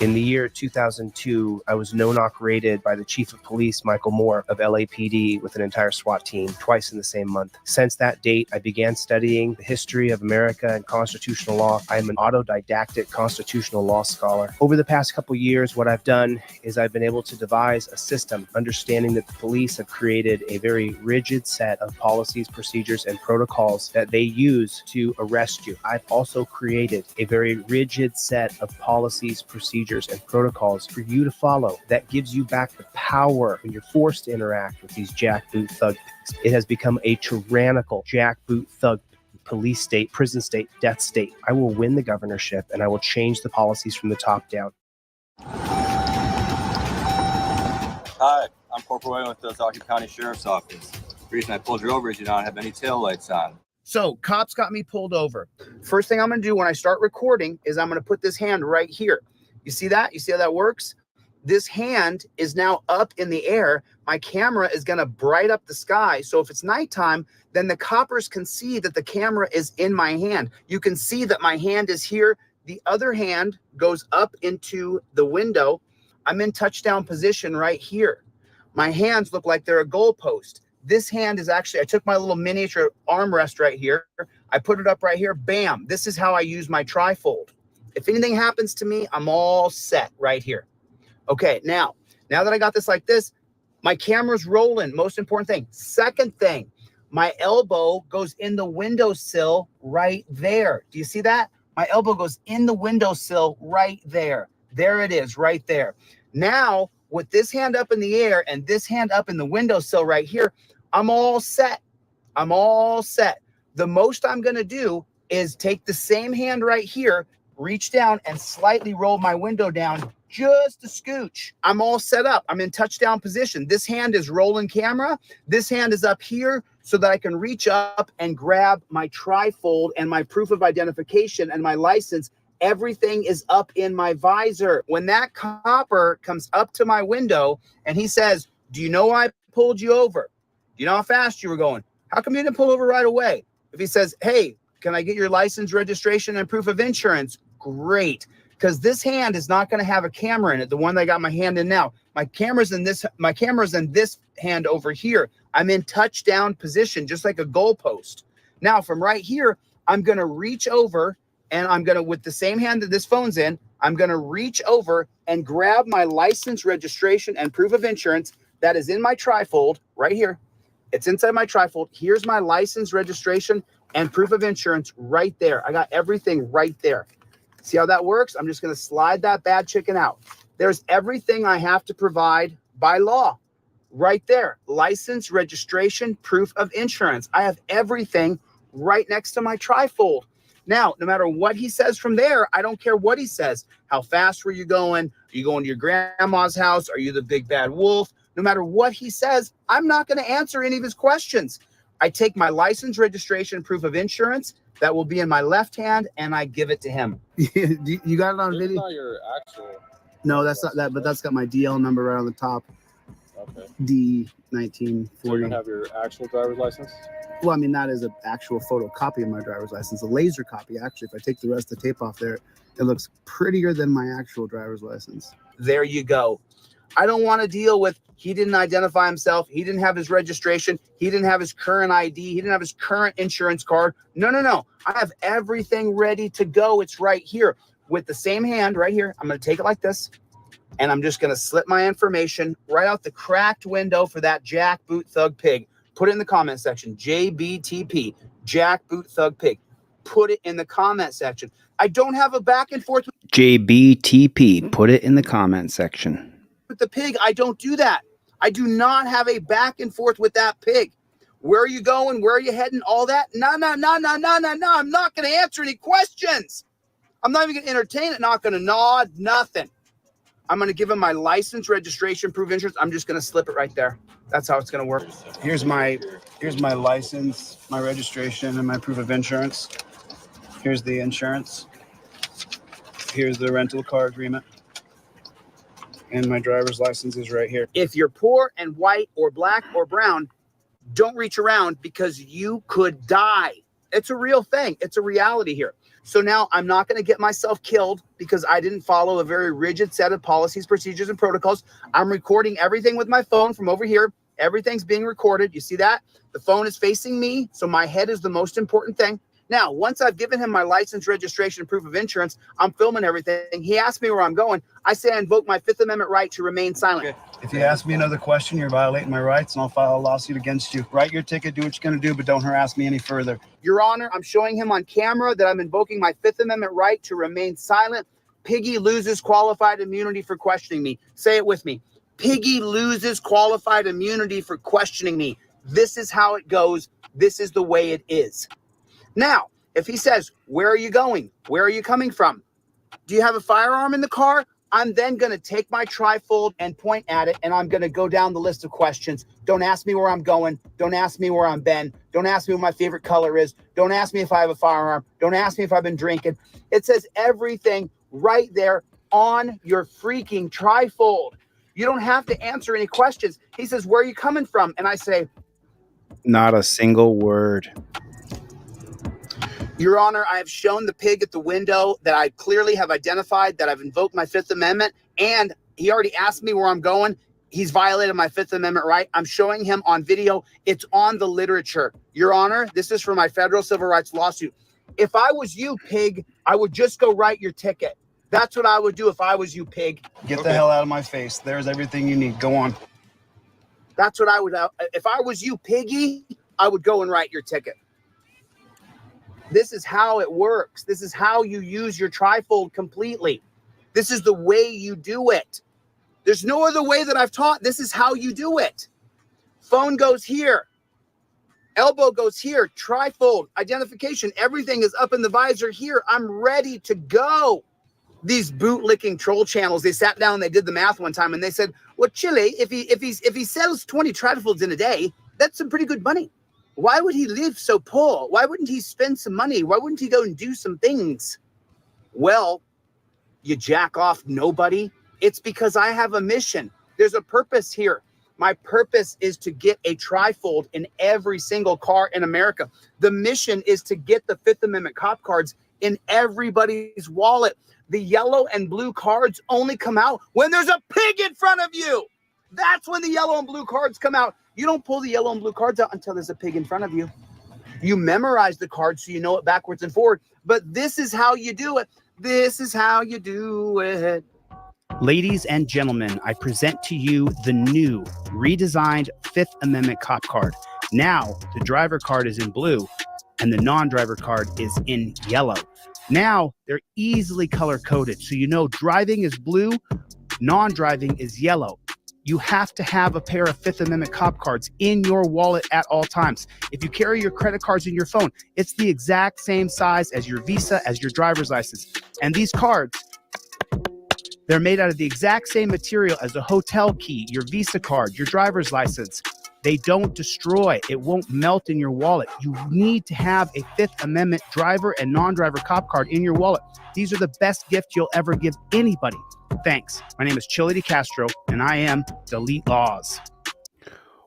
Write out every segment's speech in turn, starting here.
In the year 2002, I was no-knock raided by the Chief of Police, Michael Moore, of LAPD with an entire SWAT team twice in the same month. Since that date, I began studying the history of America and constitutional law. I am an autodidactic constitutional law scholar. Over the past couple years, what I've done is I've been able to devise a system, understanding that the police have created a very rigid set of policies, procedures, and protocols that they use to arrest you. I've also created a very rigid set of policies, procedures, and protocols for you to follow that gives you back the power when you're forced to interact with these jackboot thug pigs. It has become a tyrannical jackboot thug police state, prison state, death state. I will win the governorship and I will change the policies from the top down. Hi, I'm Corporal Wayne with the Talking County Sheriff's Office. The reason I pulled you over is you don't have any taillights on. So cops got me pulled over. First thing I'm going to do when I start recording is I'm going to put this hand right here. You see that? You see how that works? This hand is now up in the air. My camera is going to bright up the sky. So if it's nighttime, then the coppers can see that the camera is in my hand. You can see that my hand is here. The other hand goes up into the window. I'm in touchdown position right here. My hands look like they're a goalpost. This hand is actually, I took my little miniature armrest right here. I put it up right here. Bam. This is how I use my trifold. If anything happens to me, I'm all set right here. Okay, now that I got this like this, my camera's rolling. Most important thing. Second thing, my elbow goes in the windowsill right there. Do you see that? My elbow goes in the windowsill right there. There it is, right there. Now, with this hand up in the air and this hand up in the windowsill right here, I'm all set. I'm all set. The most I'm going to do is take the same hand right here, reach down and slightly roll my window down just a scooch. I'm all set up. I'm in touchdown position. This hand is rolling camera. This hand is up here so that I can reach up and grab my trifold and my proof of identification and my license. Everything is up in my visor. When that copper comes up to my window and he says, "Do you know why I pulled you over? Do you know how fast you were going? How come you didn't pull over right away?" If he says, "Hey, can I get your license, registration, and proof of insurance?" Great, because this hand is not going to have a camera in it. The one that I got my hand in now, my camera's in this hand over here. I'm in touchdown position, just like a goalpost. Now, from right here, I'm going to reach over and I'm going to, with the same hand that this phone's in, I'm going to reach over and grab my license, registration, and proof of insurance that is in my trifold right here. It's inside my trifold. Here's my license, registration, and proof of insurance right there. I got everything right there. See how that works? I'm just going to slide that bad chicken out. There's everything I have to provide by law right there. License, registration, proof of insurance. I have everything right next to my trifold. Now, no matter what he says from there, I don't care what he says. How fast were you going? Are you going to your grandma's house? Are you the big bad wolf? No matter what he says, I'm not going to answer any of his questions. I take my license, registration, proof of insurance that will be in my left hand, and I give it to him. You got it on video? Not your actual. No, that's not that, but that's got my DL number right on the top. Okay. D1940. So you don't have your actual driver's license? Well, I mean, that is an actual photocopy of my driver's license, a laser copy. Actually, if I take the rest of the tape off there, it looks prettier than my actual driver's license. There you go. I don't want to deal with he didn't identify himself. He didn't have his registration. He didn't have his current ID. He didn't have his current insurance card. No, no, no. I have everything ready to go. It's right here with the same hand right here. I'm going to take it like this, and I'm just going to slip my information right out the cracked window for that jackboot thug pig. Put it in the comment section. JBTP, jackboot thug pig. Put it in the comment section. I don't have a back and forth. JBTP, put it in the comment section. With the pig, I don't do that. I do not have a back and forth with that pig. Where are you going? Where are you heading? All that? No. I'm not going to answer any questions. I'm not even going to entertain it. Not going to nod, nothing. I'm going to give him my license, registration, proof of insurance. I'm just going to slip it right there. That's how it's going to work. Here's my license, my registration, and my proof of insurance. Here's the insurance. Here's the rental car agreement. And my driver's license is right here. If you're poor and white or black or brown, don't reach around because you could die. It's a real thing. It's a reality here. So now I'm not going to get myself killed because I didn't follow a very rigid set of policies, procedures, and protocols. I'm recording everything with my phone from over here. Everything's being recorded. You see that? The phone is facing me, so my head is the most important thing. Now, once I've given him my license, registration, and proof of insurance, I'm filming everything. He asked me where I'm going. I say I invoke my Fifth Amendment right to remain silent. Okay. If you ask me another question, you're violating my rights, and I'll file a lawsuit against you. Write your ticket, do what you're going to do, but don't harass me any further. Your Honor, I'm showing him on camera that I'm invoking my Fifth Amendment right to remain silent. Piggy loses qualified immunity for questioning me. Say it with me. Piggy loses qualified immunity for questioning me. This is how it goes. This is the way it is. Now, if he says, where are you going? Where are you coming from? Do you have a firearm in the car? I'm then going to take my trifold and point at it, and I'm going to go down the list of questions. Don't ask me where I'm going. Don't ask me where I'm been. Don't ask me what my favorite color is. Don't ask me if I have a firearm. Don't ask me if I've been drinking. It says everything right there on your freaking trifold. You don't have to answer any questions. He says, where are you coming from? And I say, Not a single word. Your Honor, I have shown the pig at the window that I clearly have identified that I've invoked my Fifth Amendment, and he already asked me where I'm going. He's violated my Fifth Amendment right. I'm showing him on video. It's on the literature. Your Honor, this is for my federal civil rights lawsuit. If I was you, pig, I would just go write your ticket. That's what I would do if I was you, pig. Get the hell out of my face. There's everything you need. Go on. That's what I would. If I was you, piggy, I would go and write your ticket. This is how it works. This is how you use your trifold completely. This is the way you do it. There's no other way that I've taught. This is how you do it. Phone goes here. Elbow goes here. Trifold, identification, everything is up in the visor here. I'm ready to go. These bootlicking troll channels, they sat down and they did the math one time and they said, well, Chile, if he sells 20 trifolds in a day, that's some pretty good money. Why would he live so poor? Why wouldn't he spend some money? Why wouldn't he go and do some things? Well, you jack off nobody. It's because I have a mission. There's a purpose here. My purpose is to get a trifold in every single car in America. The mission is to get the Fifth Amendment cop cards in everybody's wallet. The yellow and blue cards only come out when there's a pig in front of you. That's when the yellow and blue cards come out. You don't pull the yellow and blue cards out until there's a pig in front of you. You memorize the cards so you know it backwards and forward. But this is how you do it. This is how you do it. Ladies and gentlemen, I present to you the new redesigned Fifth Amendment cop card. Now, the driver card is in blue and the non-driver card is in yellow. Now, they're easily color-coded. So you know driving is blue, non-driving is yellow. You have to have a pair of Fifth Amendment cop cards in your wallet at all times. If you carry your credit cards in your phone, it's the exact same size as your Visa, as your driver's license. And these cards, they're made out of the exact same material as a hotel key, your Visa card, your driver's license. They don't destroy. It won't melt in your wallet. You need to have a Fifth Amendment driver and non-driver cop card in your wallet. These are the best gift you'll ever give anybody. Thanks. My name is Chile DeCastro, and I am Delete Laws.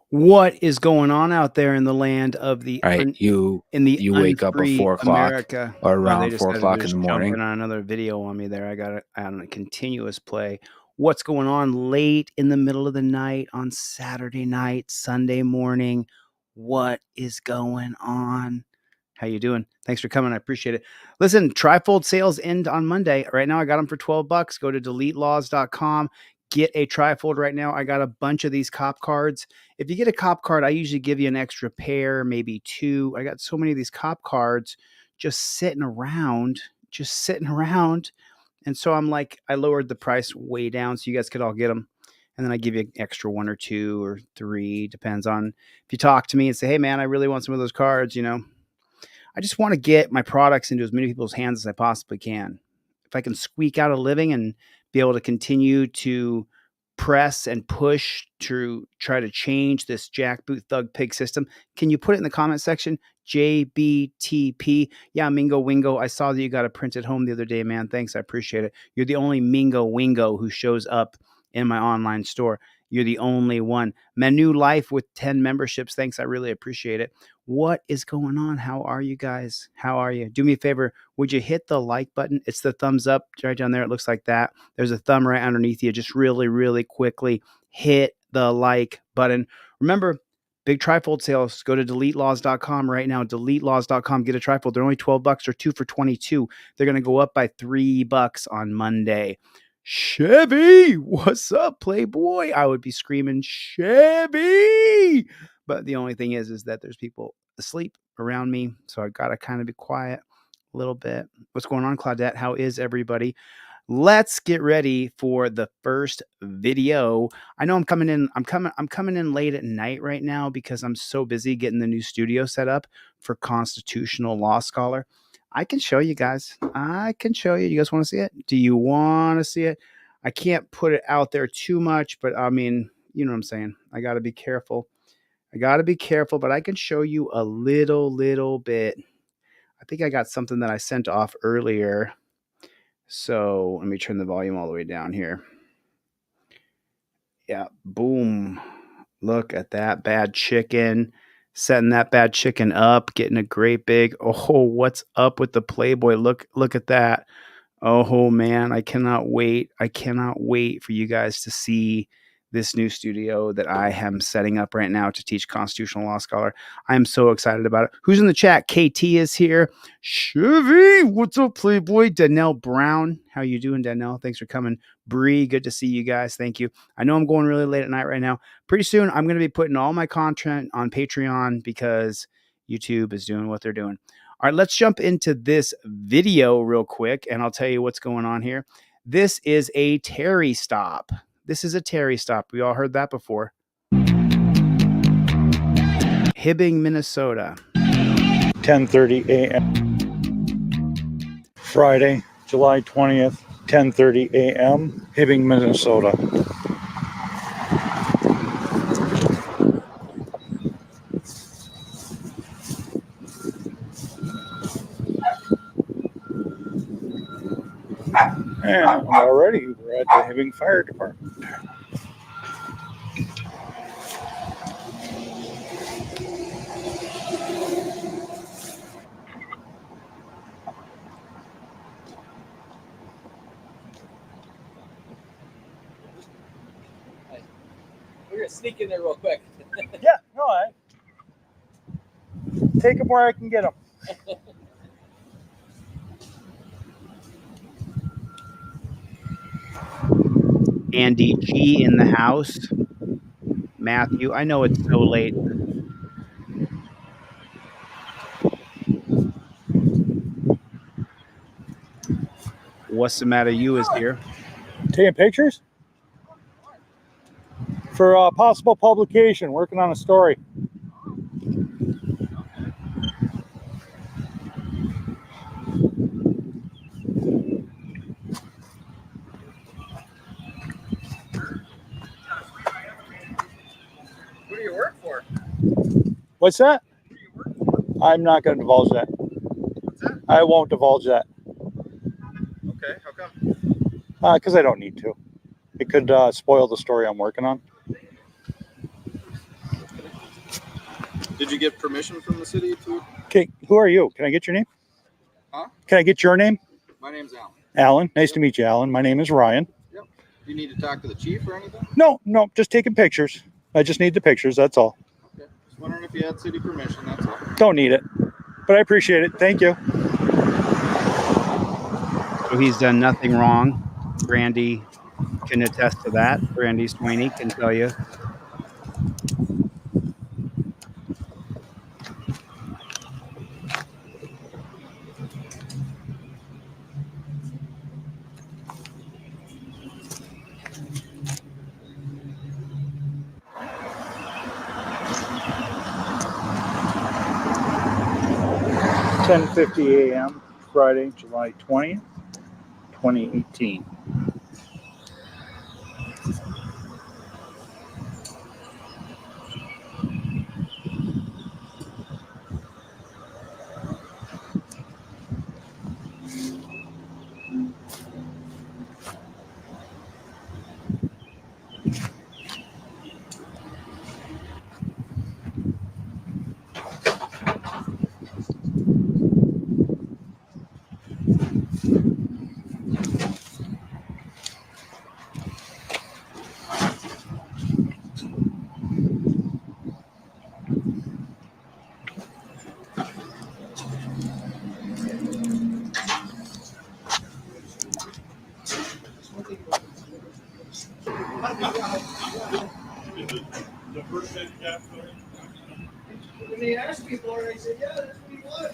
What is going on out there in the land of the You wake up at 4 o'clock America, or around they 4 o'clock in just the morning. jumping on another video on me there. I got it on a continuous play. What's going on late in the middle of the night on Saturday night, Sunday morning? What is going on? How you doing? Thanks for coming. I appreciate it. Listen, trifold sales end on Monday. Right now, I got them for $12. Go to deletelaws.com. Get a trifold right now. I got a bunch of these cop cards. If you get a cop card, I usually give you an extra pair, maybe two. I got so many of these cop cards just sitting around. And so I'm like, I lowered the price way down so you guys could all get them. And then I give you an extra one or two or three. Depends on if you talk to me and say, hey, man, I really want some of those cards, you know. I just want to get my products into as many people's hands as I possibly can. If I can squeak out a living and be able to continue to press and push to try to change this jackboot thug pig system, can you put it in the comment section? JBTP. Yeah, Mingo Wingo. I saw that you got a print at home the other day, man. Thanks. I appreciate it. You're the only Mingo Wingo who shows up in my online store. You're the only one. Menu Life with 10 memberships. Thanks. I really appreciate it. What is going on? How are you guys? How are you? Do me a favor. Would you hit the like button? It's the thumbs up right down there. It looks like that. There's a thumb right underneath you. Just really, really quickly hit the like button. Remember, big trifold sales. Go to deletelaws.com right now. Deletelaws.com. Get a trifold. They're only $12 or 2 for $22. They're going to go up by $3 on Monday. Chevy, what's up, Playboy? I would be screaming Chevy, but the only thing is that there's people asleep around me, so I gotta kind of be quiet a little bit. What's going on, Claudette? How is everybody? Let's get ready for the first video. I know I'm coming in late at night right now because I'm so busy getting the new studio set up for Constitutional Law Scholar. I can show you guys. I can show you. You guys want to see it? Do you want to see it? I can't put it out there too much, but I mean, you know what I'm saying. I got to be careful. But I can show you a little bit. I think I got something that I sent off earlier. So let me turn the volume all the way down here. Yeah, boom. Look at that bad chicken. Setting that bad chicken up, getting a great big, oh, what's up with the Playboy? Look at that. Oh man, I cannot wait. I cannot wait for you guys to see this new studio that I am setting up right now to teach Constitutional Law Scholar. I am so excited about it. Who's in the chat? KT is here. Chevy, what's up, Playboy? Danelle Brown, how you doing, Danelle? Thanks for coming. Bree, good to see you guys. Thank you. I know I'm going really late at night right now. Pretty soon, I'm going to be putting all my content on Patreon because YouTube is doing what they're doing. All right, let's jump into this video real quick, and I'll tell you what's going on here. This is a Terry stop. This is a Terry stop. We all heard that before. Hibbing, Minnesota. 10:30 a.m. Friday, July 20th, 10:30 a.m. Hibbing, Minnesota. And already we're at the Hibbing Fire Department. We're gonna sneak in there real quick. Yeah, no, I take them where I can get them. Andy G in the house. Matthew, I know it's so late. What's the matter? You is here. Taking pictures? For possible publication, working on a story. What do you work for? What's that? What do you work for? I'm not going to divulge that. What's that? I won't divulge that. Okay, how come? Because I don't need to. It could spoil the story I'm working on. Did you get permission from the city to? Okay, who are you? Can I get your name? Huh? Can I get your name? My name's Alan. Alan. Nice to meet you, Alan. My name is Ryan. Yep. Do you need to talk to the chief or anything? No, just taking pictures. I just need the pictures, that's all. Okay. Just wondering if you had city permission, that's all. Don't need it. But I appreciate it. Thank you. So he's done nothing wrong. Brandy can attest to that. Brandy Sweeney can tell you. $10:50 a.m. Friday, July 20th, 2018. When they asked me for it, I said, yeah, that's what he was.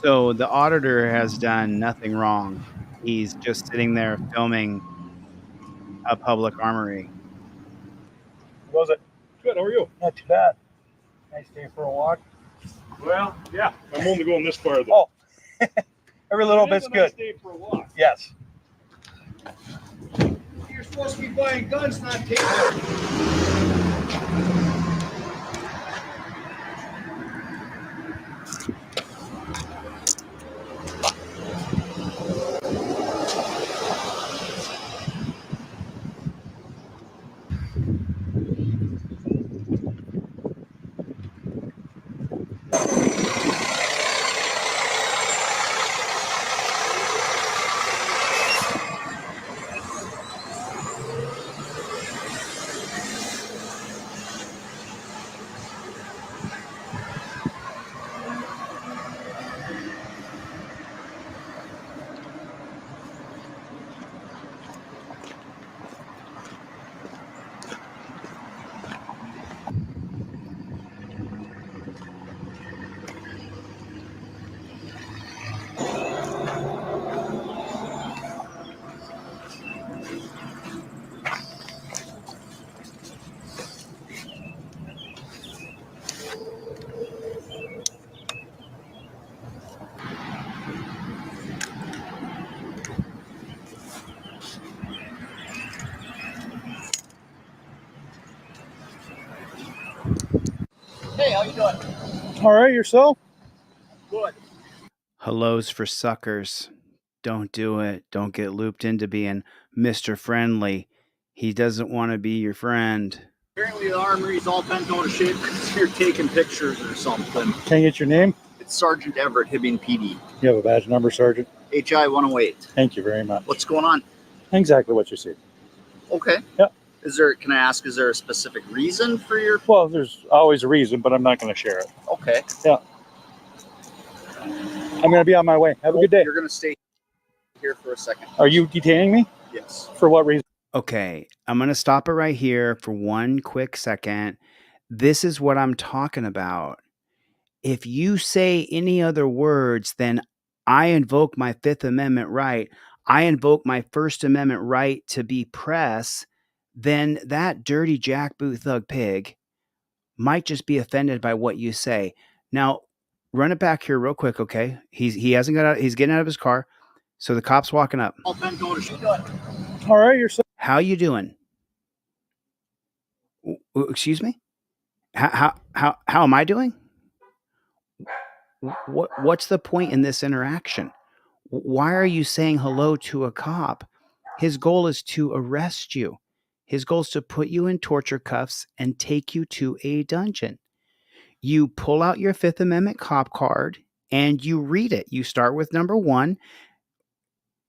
So the auditor has done nothing wrong. He's just sitting there filming a public armory. Was it? Good. How are you? Not too bad. Nice day for a walk. Well, yeah. I'm only going this far though. Oh, every little It is bit's a nice good. day for a walk. Yes. You're supposed to be buying guns, not taking. Hey, how you doing? All right, yourself? Good. Hellos for suckers. Don't do it. Don't get looped into being Mr. Friendly. He doesn't want to be your friend. Apparently the armory's all bent out of shape because you're taking pictures or something. Can I get your name? It's Sergeant Everett, Hibbing PD. You have a badge number, Sergeant? HI 108. Thank you very much. What's going on? Exactly what you see. Okay. Yeah. Can I ask, is there a specific reason for your... Well, there's always a reason, but I'm not going to share it. Okay. Yeah. I'm going to be on my way. Have a good day. You're going to stay here for a second. Are you detaining me? Yes. For what reason? Okay, I'm going to stop it right here for one quick second. This is what I'm talking about. If you say any other words, then I invoke my Fifth Amendment right. I invoke my First Amendment right to be press. Then that dirty jackboot thug pig might just be offended by what you say. Now, run it back here real quick, okay? He hasn't got out. He's getting out of his car. So the cop's walking up. All bent out of shape. All right, yourself. How you doing? Excuse me? How am I doing? What's the point in this interaction? Why are you saying hello to a cop? His goal is to arrest you. His goal is to put you in torture cuffs and take you to a dungeon. You pull out your Fifth Amendment cop card and you read it. You start with number 1.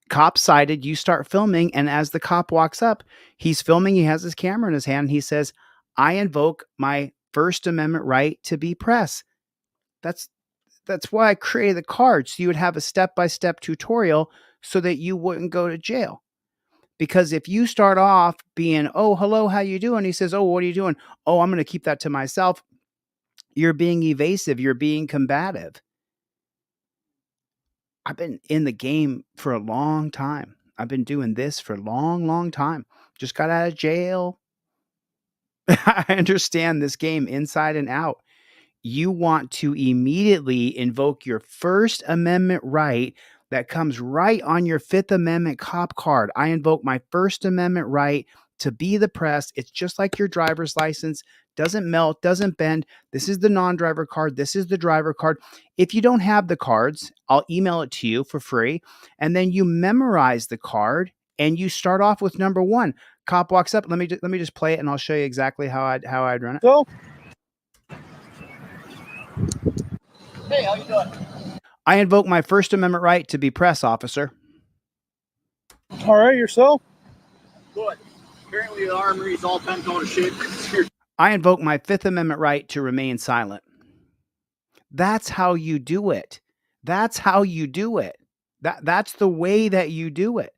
Cop sighted, you start filming, and as the cop walks up, he's filming, he has his camera in his hand, and he says, I invoke my First Amendment right to be press. That's why I created the card, so you would have a step-by-step tutorial so that you wouldn't go to jail. Because if you start off being, oh, hello, how you doing? He says, oh, what are you doing? Oh, I'm going to keep that to myself. You're being evasive. You're being combative. I've been in the game for a long time. I've been doing this for a long, long time. Just got out of jail. I understand this game inside and out. You want to immediately invoke your First Amendment right that comes right on your Fifth Amendment cop card. I invoke my First Amendment right to be the press. It's just like your driver's license. Doesn't melt, doesn't bend. This is the non-driver card. This is the driver card. If you don't have the cards, I'll email it to you for free. And then you memorize the card and you start off with number 1. Cop walks up. Let me just play it and I'll show you exactly how I'd run it. So, Hey, how you doing? I invoke my First Amendment right to be press, officer. all right, yourself? Good. Apparently the armory's all bent out of shape because you're... I invoke my Fifth Amendment right to remain silent. That's how you do it. That's how you do it. That's the way that you do it.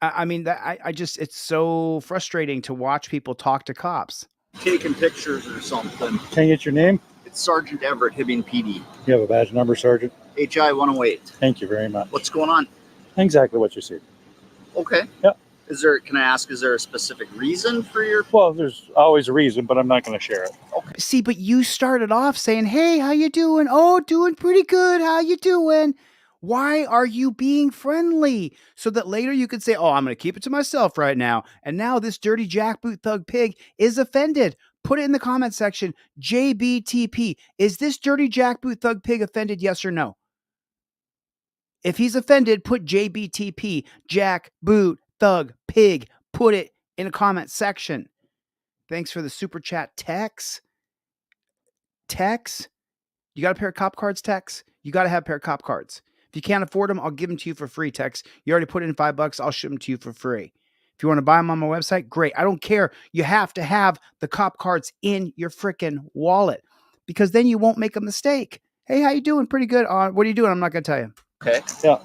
I mean, I just, it's so frustrating to watch people talk to cops. Taking pictures or something. Can I get your name? It's Sergeant Everett, Hibbing PD. You have a badge number, Sergeant? HI 108. Thank you very much. What's going on? Exactly what you see. Okay. Yep. Can I ask, is there a specific reason for your... Well, there's always a reason, but I'm not going to share it. Okay. See, but you started off saying, hey, how you doing? Oh, doing pretty good. How you doing? Why are you being friendly? So that later you could say, oh, I'm going to keep it to myself right now. And now this dirty jackboot thug pig is offended. Put it in the comment section. JBTP. Is this dirty jackboot thug pig offended? Yes or no? If he's offended, put JBTP, jackboot thug pig. Put it in a comment section. Thanks for the super chat, Tex. Tex, you got a pair of cop cards, Tex? You got to have a pair of cop cards. If you can't afford them, I'll give them to you for free, Tex. You already put in $5. I'll ship them to you for free. If you want to buy them on my website, great. I don't care. You have to have the cop cards in your freaking wallet because then you won't make a mistake. Hey, how you doing? Pretty good. What are you doing? I'm not going to tell you. Okay. Yeah.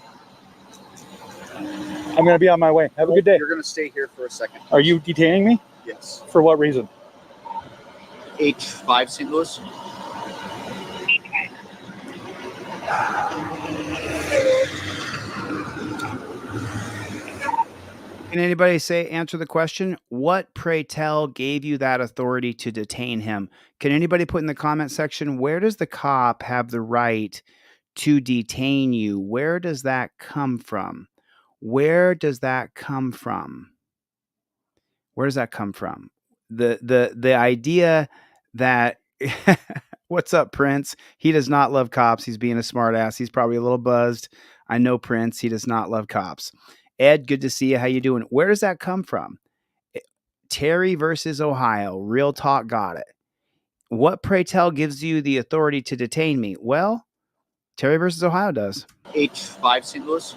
I'm going to be on my way. Have a good day. You're going to stay here for a second. Are you detaining me? Yes. For what reason? H5 St. Louis. Can anybody answer the question? What, pray tell, gave you that authority to detain him? Can anybody put in the comment section, where does the cop have the right to detain you? Where does that come from? Where does that come from? Where does that come from? The idea that what's up, Prince? He does not love cops. He's being a smart ass. He's probably a little buzzed. I know Prince. He does not love cops. Ed, good to see you. How you doing? Where does that come from? Terry versus Ohio. Real talk got it. What, pray tell, gives you the authority to detain me? Well, Terry versus Ohio does. H5 St. Louis.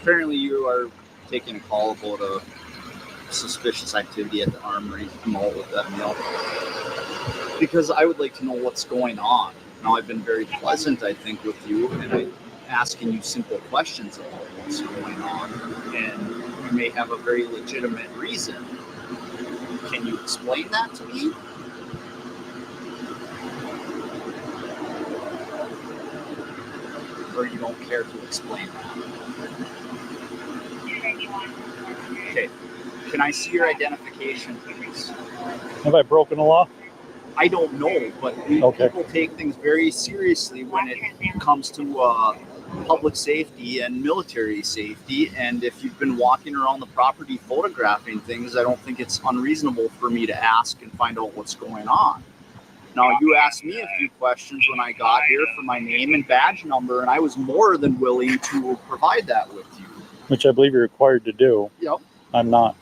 Apparently you are taking a call about a suspicious activity at the armory. I'm all with that meal. Because I would like to know what's going on. Now, I've been very pleasant, I think, with you, and I'm asking you simple questions about what's going on, and you may have a very legitimate reason. Can you explain that to me? Or you don't care to explain that? Okay. Can I see your identification, please? Have I broken the law? I don't know, but people take things very seriously when it comes to public safety and military safety. And if you've been walking around the property photographing things, I don't think it's unreasonable for me to ask and find out what's going on. Now, you asked me a few questions when I got here for my name and badge number, and I was more than willing to provide that with you. Which I believe you're required to do. Yep. I'm not.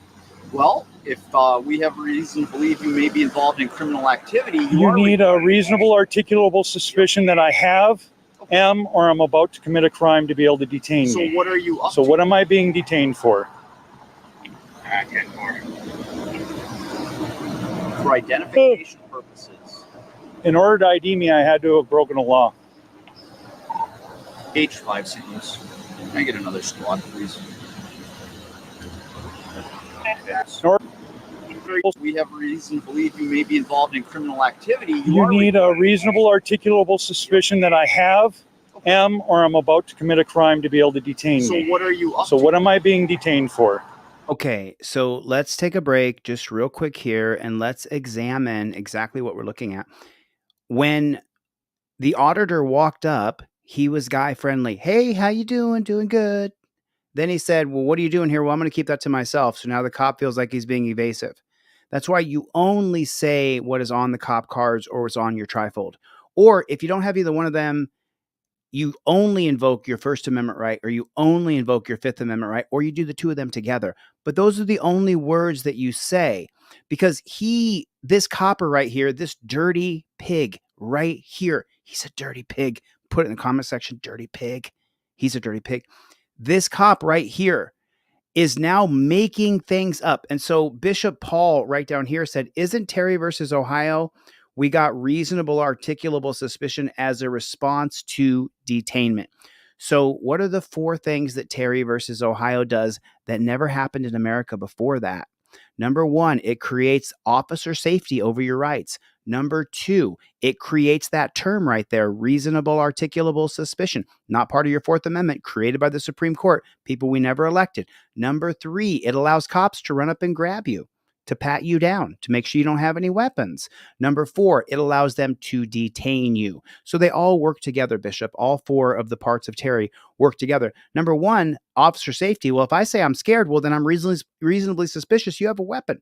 Well, if we have reason to believe you may be involved in criminal activity, you need a reasonable, articulable suspicion that I have, am, or I'm about to commit a crime to be able to detain So me. what are you up So to? what am I being detained for? For identification purposes. In order to ID me, I had to have broken a law. H5 St. Louis. Can I get another squad, please? We have reason to believe you may be involved in criminal activity. You need a reasonable, articulable suspicion that I have, am, or I'm about to commit a crime to be able to detain me. So what are you up So to? what am I being detained for? Okay, so let's take a break just real quick here and let's examine exactly what we're looking at. When the auditor walked up, he was guy friendly. Hey, how you doing? Doing good. Then he said, well, what are you doing here? Well, I'm going to keep that to myself. So now the cop feels like he's being evasive. That's why you only say what is on the cop cards or what's on your trifold. Or if you don't have either one of them, you only invoke your First Amendment right, or you only invoke your Fifth Amendment right, or you do the two of them together. But those are the only words that you say, because this copper right here, this dirty pig right here, he's a dirty pig. Put it in the comment section, dirty pig. He's a dirty pig. This cop right here is now making things up. And so Bishop Paul right down here said, isn't Terry versus Ohio? We got reasonable articulable suspicion as a response to detainment. So what are the 4 things that Terry versus Ohio does that never happened in America before that? Number 1, it creates officer safety over your rights. Number 2, it creates that term right there, reasonable articulable suspicion, not part of your 4th Amendment, created by the Supreme Court, people we never elected. Number 3, it allows cops to run up and grab you, to pat you down, to make sure you don't have any weapons. Number 4, it allows them to detain you. So they all work together, Bishop. All 4 of the parts of Terry work together. Number 1, officer safety. Well, if I say I'm scared, well, then I'm reasonably suspicious you have a weapon.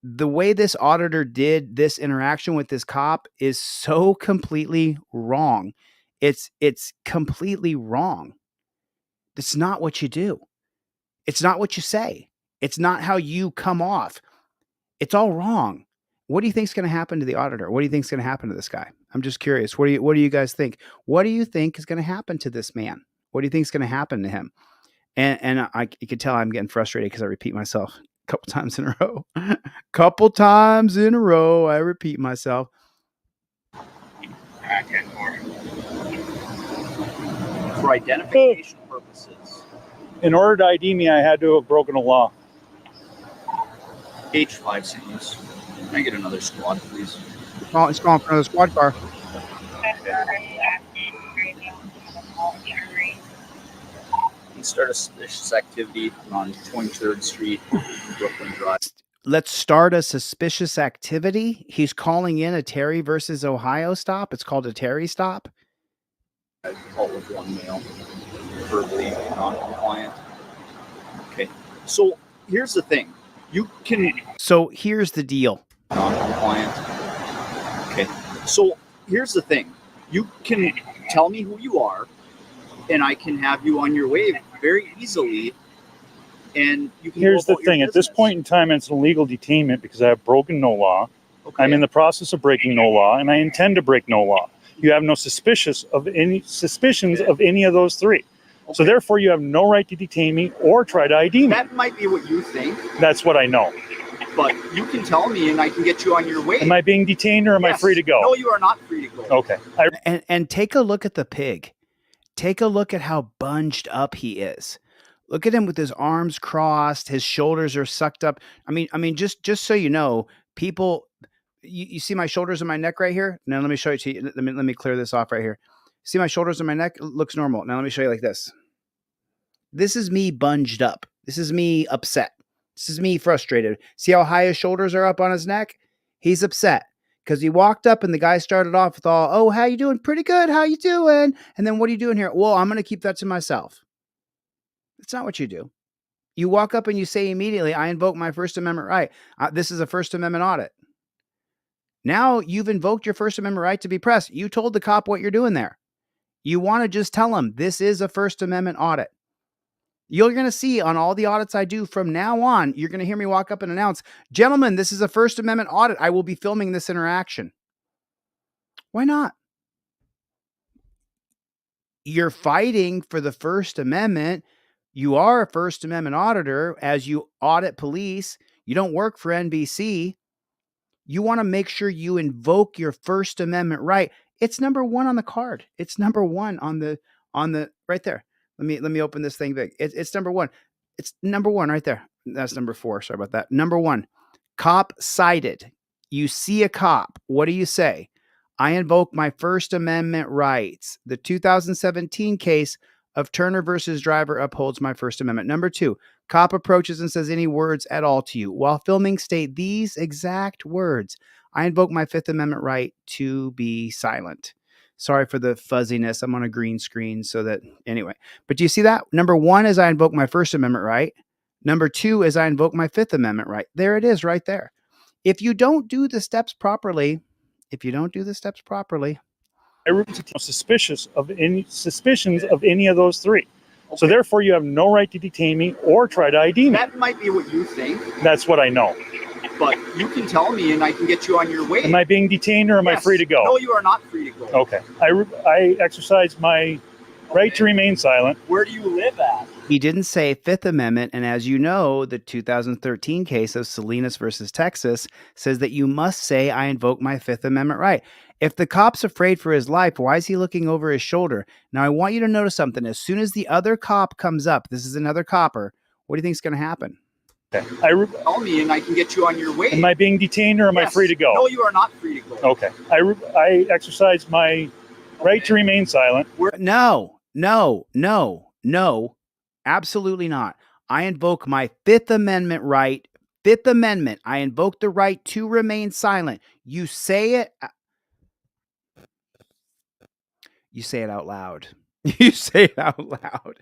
The way this auditor did this interaction with this cop is so completely wrong. It's completely wrong. It's not what you do. It's not what you say. It's not how you come off. It's all wrong. What do you think is going to happen to the auditor? What do you think is going to happen to this guy? I'm just curious. What do you guys think? What do you think is going to happen to this man? What do you think is going to happen to him? And you can tell I'm getting frustrated because I repeat myself a couple times in a row. I repeat myself. For identification purposes. In order to ID me, I had to have broken a law. H5 seems. Can I get another squad, please? It's calling for another squad car. You start a suspicious activity on 23rd Street, Brooklyn Drive. Let's start a suspicious activity. He's calling in a Terry versus Ohio stop. It's called a Terry stop. I call with 1 male, verbally non-compliant. Okay, so here's the thing. So here's the deal. Non-compliant. Okay, so here's the thing. You can tell me who you are, and I can have you on your way very easily. And you can. Here's the thing. At this point in time, it's an illegal detainment because I have broken no law. Okay. I'm in the process of breaking no law, and I intend to break no law. You have no suspicions of any of those 3. Okay. So therefore, you have no right to detain me or try to ID me. That might be what you think. That's what I know. But you can tell me, and I can get you on your way. Am I being detained, or am I free to go? No, you are not free to go. Okay. And take a look at the pig. Take a look at how bunged up he is. Look at him with his arms crossed. His shoulders are sucked up. I mean, just so you know, people. You see my shoulders and my neck right here? Now let me show you to you. Let me clear this off right here. See my shoulders and my neck? It looks normal. Now let me show you like this. This is me bunged up. This is me upset. This is me frustrated. See how high his shoulders are up on his neck? He's upset because he walked up and the guy started off with all, "Oh, how you doing? Pretty good. How you doing?" And then, "What are you doing here?" "Well, I'm going to keep that to myself." It's not what you do. You walk up and you say immediately, "I invoke my First Amendment right. This is a First Amendment audit." Now you've invoked your First Amendment right to be pressed. You told the cop what you're doing there. You want to just tell him this is a First Amendment audit. You're going to see on all the audits I do from now on, you're going to hear me walk up and announce, "Gentlemen, this is a First Amendment audit. I will be filming this interaction." Why not? You're fighting for the First Amendment. You are a First Amendment auditor as you audit police. You don't work for NBC. You want to make sure you invoke your First Amendment right. It's number 1 on the card. It's number 1 on the right there. Let me open this thing big. It's number 1. It's number 1 right there. That's number 4. Sorry about that. Number 1, cop cited. You see a cop. What do you say? "I invoke my First Amendment rights. The 2017 case of Turner versus Driver upholds my First Amendment." Number 2, cop approaches and says any words at all to you. While filming, state these exact words. "I invoke my Fifth Amendment right to be silent." Sorry for the fuzziness. I'm on a green screen so that, anyway. But do you see that? Number 1 is I invoke my First Amendment right. Number 2 is I invoke my Fifth Amendment right. There it is right there. If you don't do the steps properly, I suspicious of any suspicions of any of those 3. Okay. So therefore, you have no right to detain me or try to ID me. That might be what you think. That's what I know. But you can tell me, and I can get you on your way. Am I being detained, or am I free to go? No, you are not free to go. Okay. I exercise my right to remain silent. Where do you live at? He didn't say Fifth Amendment. And as you know, the 2013 case of Salinas versus Texas says that you must say, I invoke my Fifth Amendment right. If the cop's afraid for his life, why is he looking over his shoulder? Now, I want you to notice something. As soon as the other cop comes up, this is another copper, what do you think is going to happen? Call me and I can get you on your way. Am I being detained or am I free to go? No, you are not free to go. Okay. I exercise my right to remain silent. No, absolutely not. I invoke my Fifth Amendment right. Fifth Amendment. I invoke the right to remain silent. You say it. You say it out loud. You say it out loud.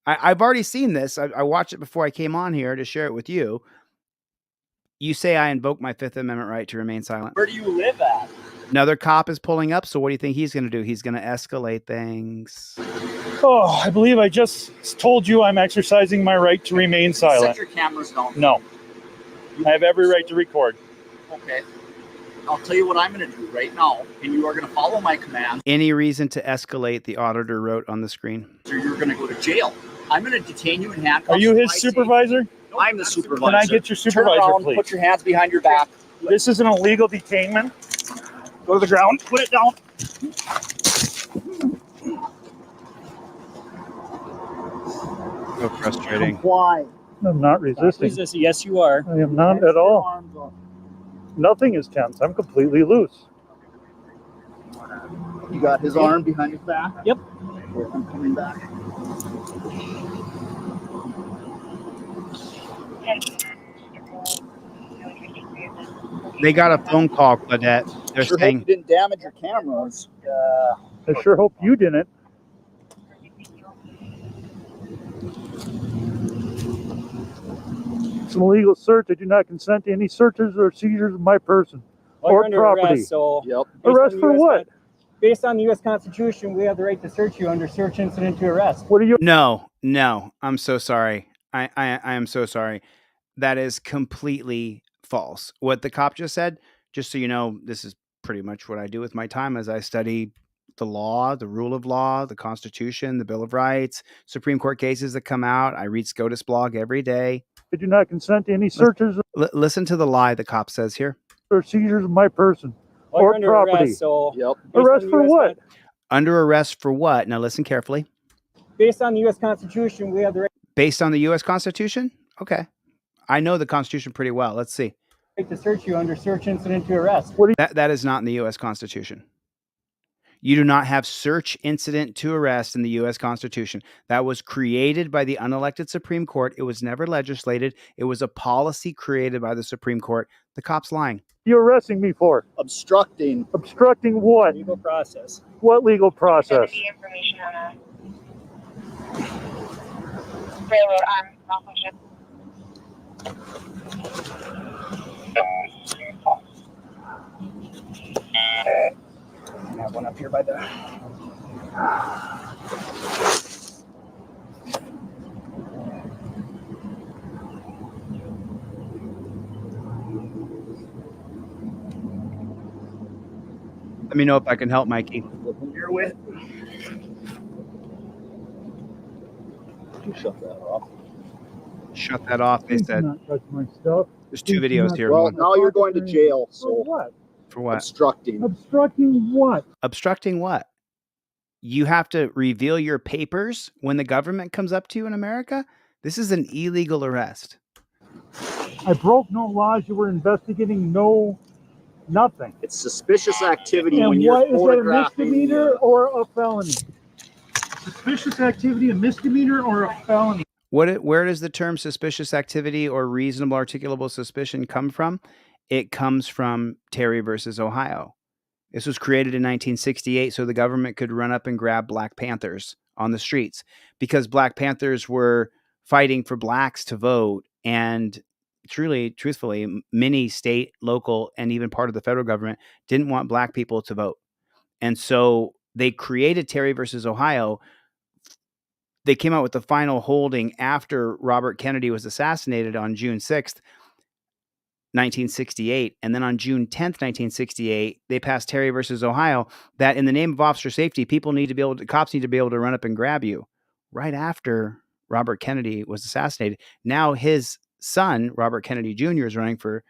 I've already seen this. I watched it before I came on here to share it with you. You say I invoke my Fifth Amendment right to remain silent. Where do you live at? Another cop is pulling up. So what do you think he's going to do? He's going to escalate things. Oh, I believe I just told you I'm exercising my right to remain silent. Set your cameras down. No. I have every right to record. Okay. I'll tell you what I'm going to do right now, and you are going to follow my commands. Any reason to escalate, the auditor wrote on the screen. Or you're going to go to jail. I'm going to detain you in handcuffs. Are you his supervisor? I'm the supervisor. Can I get your supervisor, Turn around, please? put your hands behind your back. This is an illegal detainment. Go to the ground. Put it down. So frustrating. Why? I'm not resisting. Yes, you are. I am not at all. Nothing is tense. I'm completely loose. You got his arm behind his back? Yep. I'm coming back. They got a phone call, Claudette. They're Sure saying hope you didn't damage your cameras. I sure hope you didn't. It's an illegal search. I do not consent to any searches or seizures of my person or property. Arrest, so Arrest for what? Based on the U.S. Constitution, we have the right to search you under search incident to arrest. What are you? No. I'm so sorry. I am so sorry. That is completely false. What the cop just said, just so you know, this is pretty much what I do with my time as I study the law, the rule of law, the Constitution, the Bill of Rights, Supreme Court cases that come out. I read SCOTUS blog every day. I do not consent to any searches Listen to the lie the cop says here. or seizures of my person Well, you're or under property. arrest, so Arrest for what? Under arrest for what? Now listen carefully. based on the U.S. Constitution, we have the Based on the U.S. Constitution? Okay. I know the Constitution pretty well. Let's see. right to search you under search incident to arrest. That is not in the U.S. Constitution. You do not have search incident to arrest in the U.S. Constitution. That was created by the unelected Supreme Court. It was never legislated. It was a policy created by the Supreme Court. The cop's lying. You arresting me for? Obstructing. Obstructing what? Legal process. What legal process? Information on a railroad arm sponsorship. I have one up here by the. Let me know if I can help, Mikey. You're with. You shut that off. Shut that off, they said. Not touch my stuff. There's two videos here. Well, now you're going to jail. For So what? For what? obstructing. Obstructing what? Obstructing what? You have to reveal your papers when the government comes up to you in America? This is an illegal arrest. I broke no laws. You were investigating nothing. It's suspicious activity And when you're what is that, a photographing. misdemeanor or a felony? Suspicious activity, a misdemeanor or a felony? Where does the term suspicious activity or reasonable articulable suspicion come from? It comes from Terry versus Ohio. This was created in 1968 so the government could run up and grab Black Panthers on the streets because Black Panthers were fighting for blacks to vote. And truthfully, many state, local, and even part of the federal government didn't want black people to vote. And so they created Terry versus Ohio. They came out with the final holding after Robert Kennedy was assassinated on June 6th, 1968. And then on June 10th, 1968, they passed Terry versus Ohio that in the name of officer safety, cops need to be able to run up and grab you. right after Robert Kennedy was assassinated. Now his son, Robert Kennedy Jr., is running for,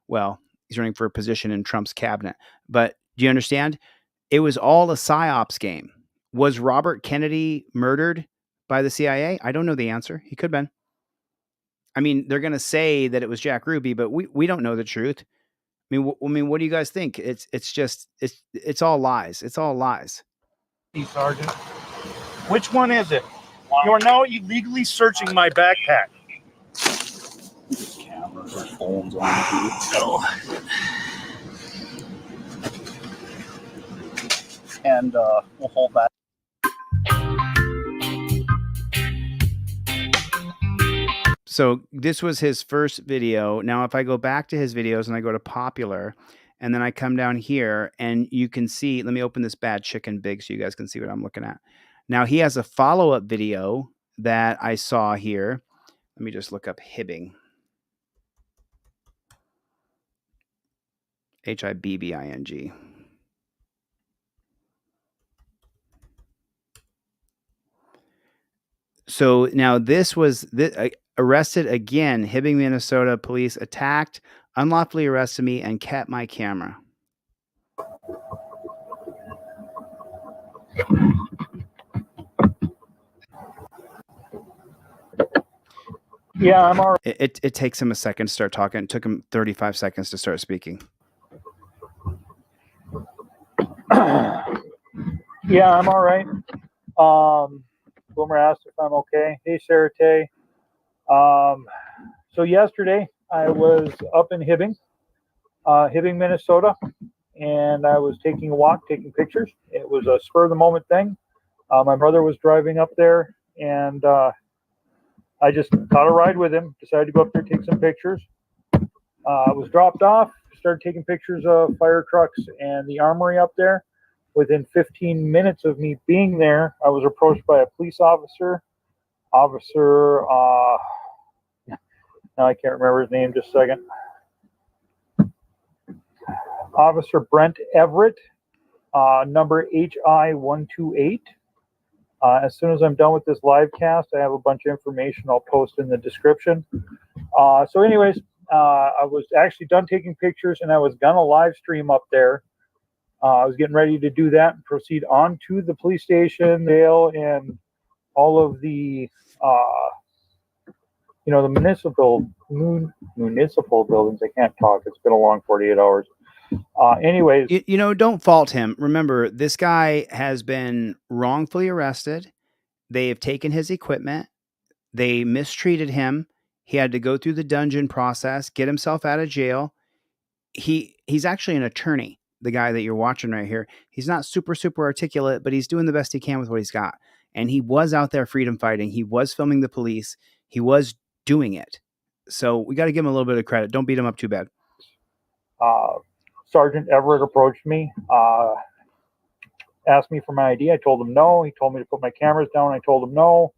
well, he's running for a position in Trump's cabinet. But do you understand? It was all a psyops game. Was Robert Kennedy murdered by the CIA? I don't know the answer. He could have been. I mean, they're going to say that it was Jack Ruby, but we don't know the truth. I mean, what do you guys think? It's all lies. It's all lies. Sergeant, which one is it? You are now illegally searching my backpack. Cameras or phones on. No. And we'll hold that. So this was his first video. Now, if I go back to his videos and I go to popular, and then I come down here and you can see, let me open this bad chicken big so you guys can see what I'm looking at. Now he has a follow-up video that I saw here. Let me just look up Hibbing. Hibbing. So now this was arrested again. Hibbing, Minnesota police attacked, unlawfully arrested me, and kept my camera. Yeah, I'm all right. It takes him a second to start talking. It took him 35 seconds to start speaking. Yeah, I'm all right. Boomer asked if I'm okay. Hey, Sarah Tay. So yesterday I was up in Hibbing, Minnesota, and I was taking a walk, taking pictures. It was a spur of the moment thing. My brother was driving up there, and I just caught a ride with him, decided to go up there, take some pictures. I was dropped off, started taking pictures of fire trucks and the armory up there. Within 15 minutes of me being there, I was approached by a police officer. Now I can't remember his name, just a second. Officer Brent Everett, number HI-128. As soon as I'm done with this live cast, I have a bunch of information I'll post in the description. So anyways, I was actually done taking pictures and I was gonna live stream up there. I was getting ready to do that and proceed on to the police station, jail, and all of the, the municipal buildings. I can't talk. It's been a long 48 hours. Anyways. Don't fault him. Remember, this guy has been wrongfully arrested. They have taken his equipment. They mistreated him. He had to go through the dungeon process, get himself out of jail. He's actually an attorney, the guy that you're watching right here. He's not super articulate, but he's doing the best he can with what he's got. And he was out there freedom fighting. He was filming the police. He was doing it. So we got to give him a little bit of credit. Don't beat him up too bad. Sergeant Everett approached me, asked me for my ID. I told him no. He told me to put my cameras down. I told him no.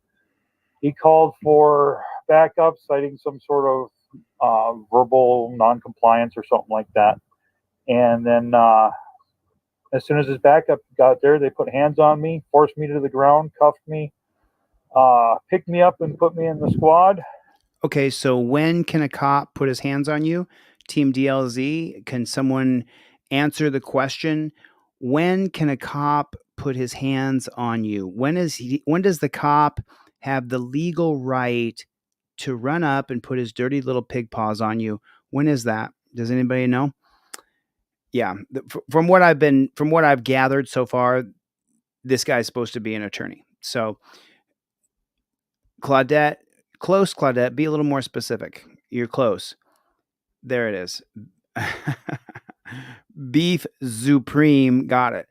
He called for backup, citing some sort of verbal non-compliance or something like that. And then as soon as his backup got there, they put hands on me, forced me to the ground, cuffed me, picked me up and put me in the squad. Okay, so when can a cop put his hands on you? Team DLZ, can someone answer the question? When can a cop put his hands on you? When does the cop have the legal right to run up and put his dirty little pig paws on you? When is that? Does anybody know? Yeah, from what I've gathered so far, this guy's supposed to be an attorney. So Claudette, be a little more specific. You're close. There it is. Beef Supreme, got it.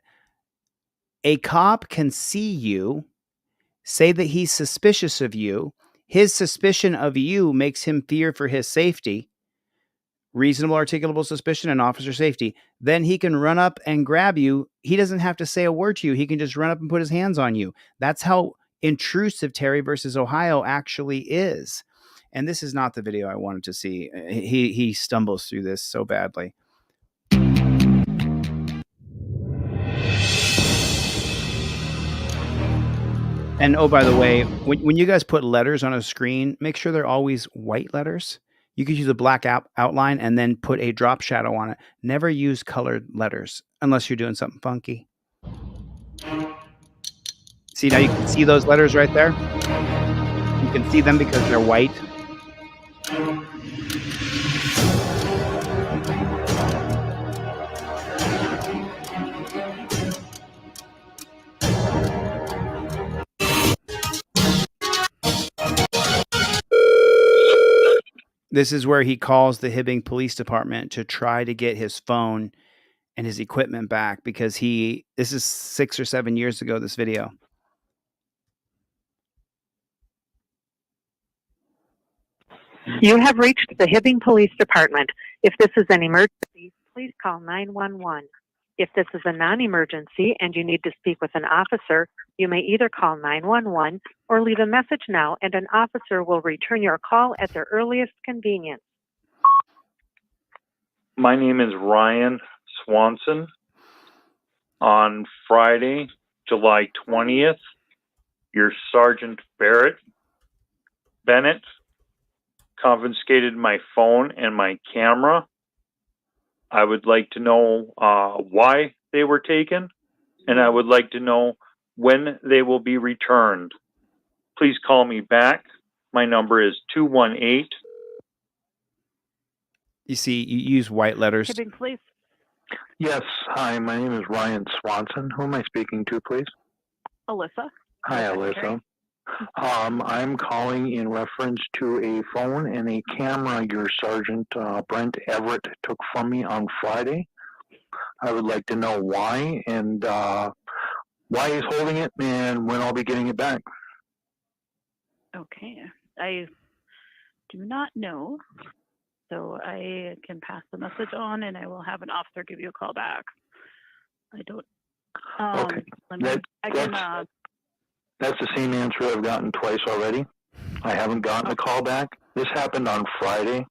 A cop can see you, say that he's suspicious of you. His suspicion of you makes him fear for his safety. Reasonable, articulable suspicion and officer safety. Then he can run up and grab you. He doesn't have to say a word to you. He can just run up and put his hands on you. That's how intrusive Terry versus Ohio actually is. And this is not the video I wanted to see. He stumbles through this so badly. And oh, by the way, when you guys put letters on a screen, make sure they're always white letters. You could use a black outline and then put a drop shadow on it. Never use colored letters unless you're doing something funky. See, now you can see those letters right there. You can see them because they're white. This is where he calls the Hibbing Police Department to try to get his phone and his equipment back because this is 6 or 7 years ago, this video. You have reached the Hibbing Police Department. If this is an emergency, please call 911. If this is a non-emergency and you need to speak with an officer, you may either call 911 or leave a message now and an officer will return your call at their earliest convenience. My name is Ryan Swanson. On Friday, July 20th, your Sergeant Bennett confiscated my phone and my camera. I would like to know why they were taken, and I would like to know when they will be returned. Please call me back. My number is 218. You see, you use white letters. Hibbing Police. Yes. Hi, my name is Ryan Swanson. Who am I speaking to, please? Alyssa. Hi, Alyssa. I'm calling in reference to a phone and a camera your Sergeant Brent Everett took from me on Friday. I would like to know why and why he's holding it and when I'll be getting it back. Okay. I do not know. So I can pass the message on and I will have an officer give you a call back. I don't. Okay. That's the same answer I've gotten twice already. I haven't gotten a call back. This happened on Friday.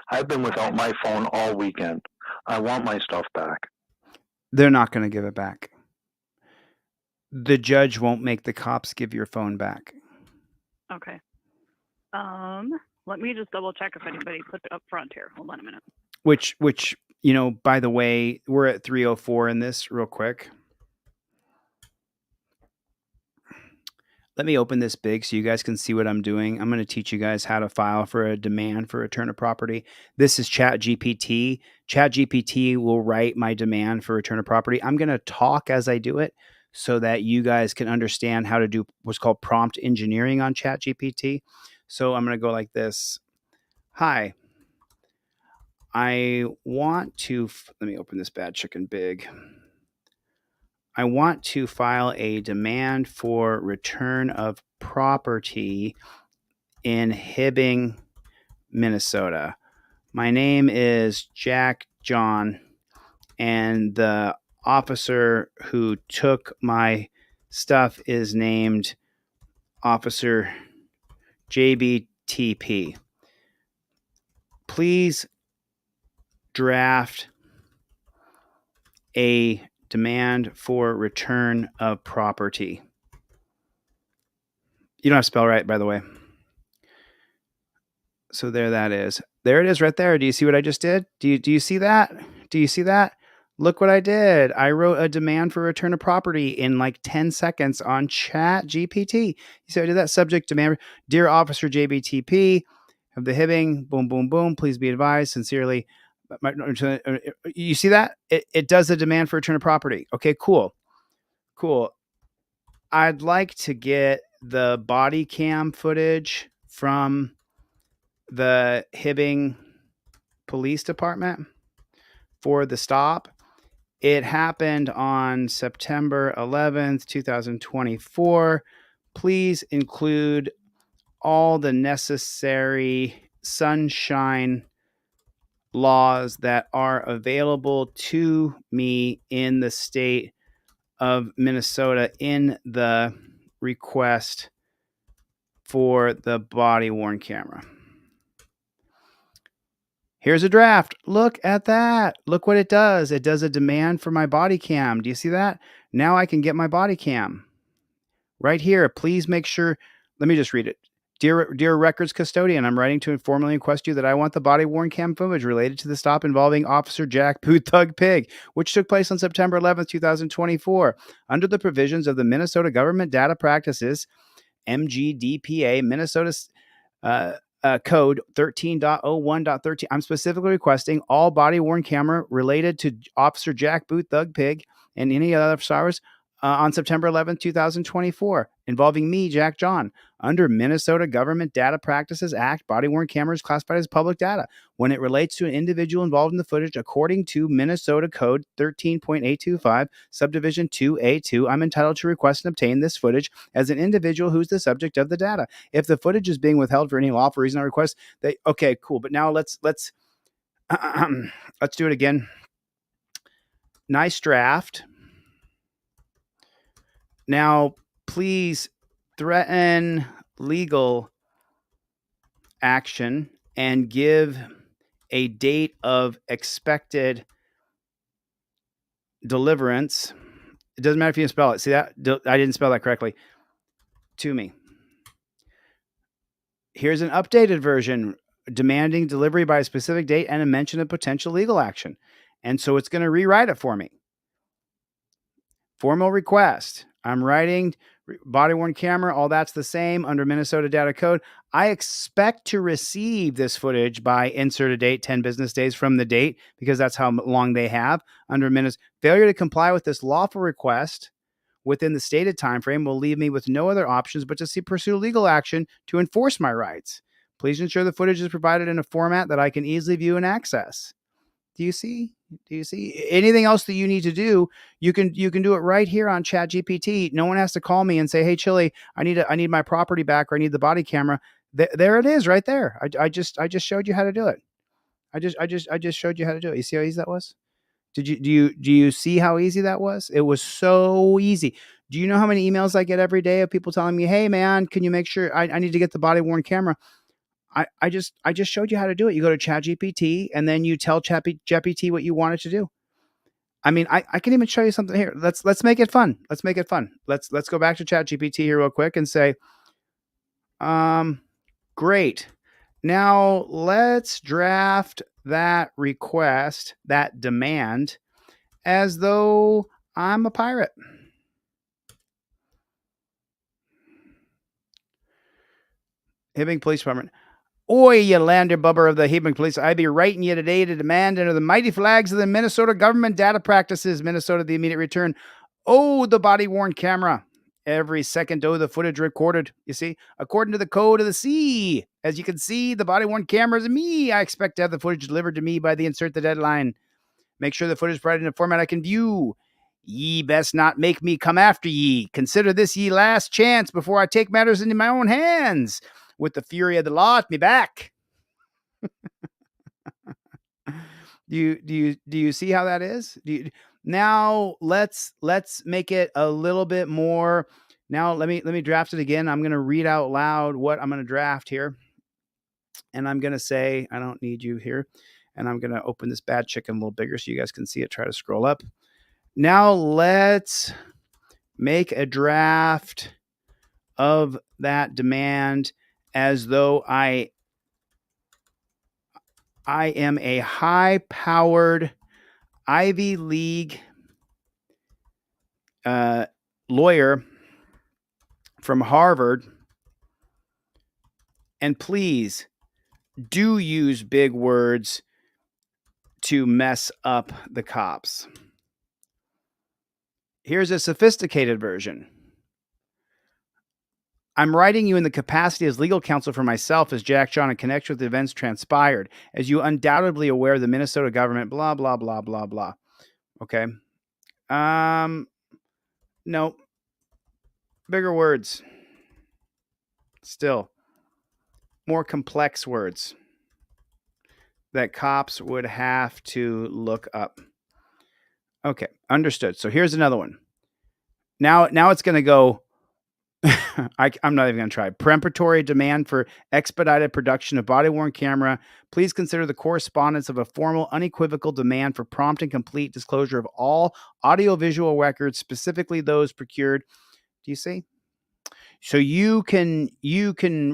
I've been without my phone all weekend. I want my stuff back. They're not going to give it back. The judge won't make the cops give your phone back. Okay. Let me just double check if anybody put it up front here. Hold on a minute. Which, by the way, we're at 3:04 in this real quick. Let me open this big so you guys can see what I'm doing. I'm going to teach you guys how to file for a demand for return of property. This is ChatGPT. ChatGPT will write my demand for return of property. I'm going to talk as I do it so that you guys can understand how to do what's called prompt engineering on ChatGPT. So I'm going to go like this. Hi, I want to, let me open this bad chicken big. I want to file a demand for return of property in Hibbing, Minnesota. My name is Jack John, and the officer who took my stuff is named Officer JBTP. Please draft a demand for return of property. You don't have to spell right, by the way. So there that is. There it is right there. Do you see what I just did? Do you see that? Do you see that? Look what I did. I wrote a demand for return of property in like 10 seconds on ChatGPT. You see, I did that subject demand. Dear Officer JBTP of the Hibbing, boom, boom, boom. Please be advised, sincerely. You see that? It does the demand for return of property. Okay, cool. Cool. I'd like to get the body cam footage from the Hibbing Police Department for the stop. It happened on September 11th, 2024. Please include all the necessary sunshine laws that are available to me in the state of Minnesota in the request for the body worn camera. Here's a draft. Look at that. Look what it does. It does a demand for my body cam. Do you see that? Now I can get my body cam. Right here, please make sure. Let me just read it. Dear records custodian, I'm writing to informally request you that I want the body-worn cam footage related to the stop involving Officer Jack Boot Thug Pig, which took place on September 11th, 2024. Under the provisions of the Minnesota Government Data Practices, MGDPA, Minnesota code 13.01.13. I'm specifically requesting all body-worn camera related to Officer Jack Boot Thug Pig and any other officers on September 11th, 2024, involving me, Jack John. Under Minnesota Government Data Practices Act, body-worn cameras classified as public data when it relates to an individual involved in the footage according to Minnesota Code 13.825, Subdivision 2A2. I'm entitled to request and obtain this footage as an individual who's the subject of the data. If the footage is being withheld for any lawful reason, I request that. Okay, cool. But now let's let's do it again. Nice draft. Now, please threaten legal action and give a date of expected deliverance. It doesn't matter if you didn't spell it. See that? I didn't spell that correctly. To me. Here's an updated version demanding delivery by a specific date and a mention of potential legal action. And so it's going to rewrite it for me. Formal request. I'm writing body-worn camera. All that's the same under Minnesota Data Code. I expect to receive this footage by insert a date 10 business days from the date, because that's how long they have under Minnesota. Failure to comply with this lawful request within the stated time frame will leave me with no other options but to pursue legal action to enforce my rights. Please ensure the footage is provided in a format that I can easily view and access. Do you see? Do you see? Anything else that you need to do, you can do it right here on ChatGPT. No one has to call me and say, "Hey, Chili, I need my property back, or I need the body camera." There it is, right there. I just showed you how to do it. I just showed you how to do it. You see how easy that was? Do you see how easy that was? It was so easy. Do you know how many emails I get every day of people telling me, "Hey, man, can you make sure I need to get the body-worn camera?" I just showed you how to do it. You go to ChatGPT and then you tell ChatGPT what you want it to do. I mean, I can even show you something here. Let's make it fun. Let's make it fun. Let's go back to ChatGPT here real quick and say, great. Now let's draft that request, that demand, as though I'm a pirate. Hibbing Police Department. Oi, you lander bubber of the Hibbing Police. I be writing you today to demand under the mighty flags of the Minnesota Government Data Practices, Minnesota, the immediate return. Oh, the body-worn camera. Every second, the footage recorded. You see, according to the code of the sea. As you can see, the body-worn camera is me. I expect to have the footage delivered to me by the insert the deadline. Make sure the footage is provided in a format I can view. Ye best not make me come after ye. Consider this ye last chance before I take matters into my own hands. With the fury of the law at me back. Do you see how that is? Now let's make it a little bit more. Now let me draft it again. I'm going to read out loud what I'm going to draft here. And I'm going to say, I don't need you here. And I'm going to open this bad chicken a little bigger so you guys can see it. Try to scroll up. Now let's make a draft of that demand as though I am a high-powered Ivy League lawyer from Harvard. And please do use big words to mess up the cops. Here's a sophisticated version. I'm writing you in the capacity as legal counsel for myself as Jack John in connection with the events transpired. As you undoubtedly aware, the Minnesota government, blah, blah, blah, blah, blah. Okay. No. Bigger words. Still. More complex words that cops would have to look up. Okay. Understood. So here's another one. Now it's going to go. I'm not even going to try. Peremptory demand for expedited production of body-worn camera. Please consider the correspondence of a formal, unequivocal demand for prompt and complete disclosure of all audiovisual records, specifically those procured. Do you see? So you can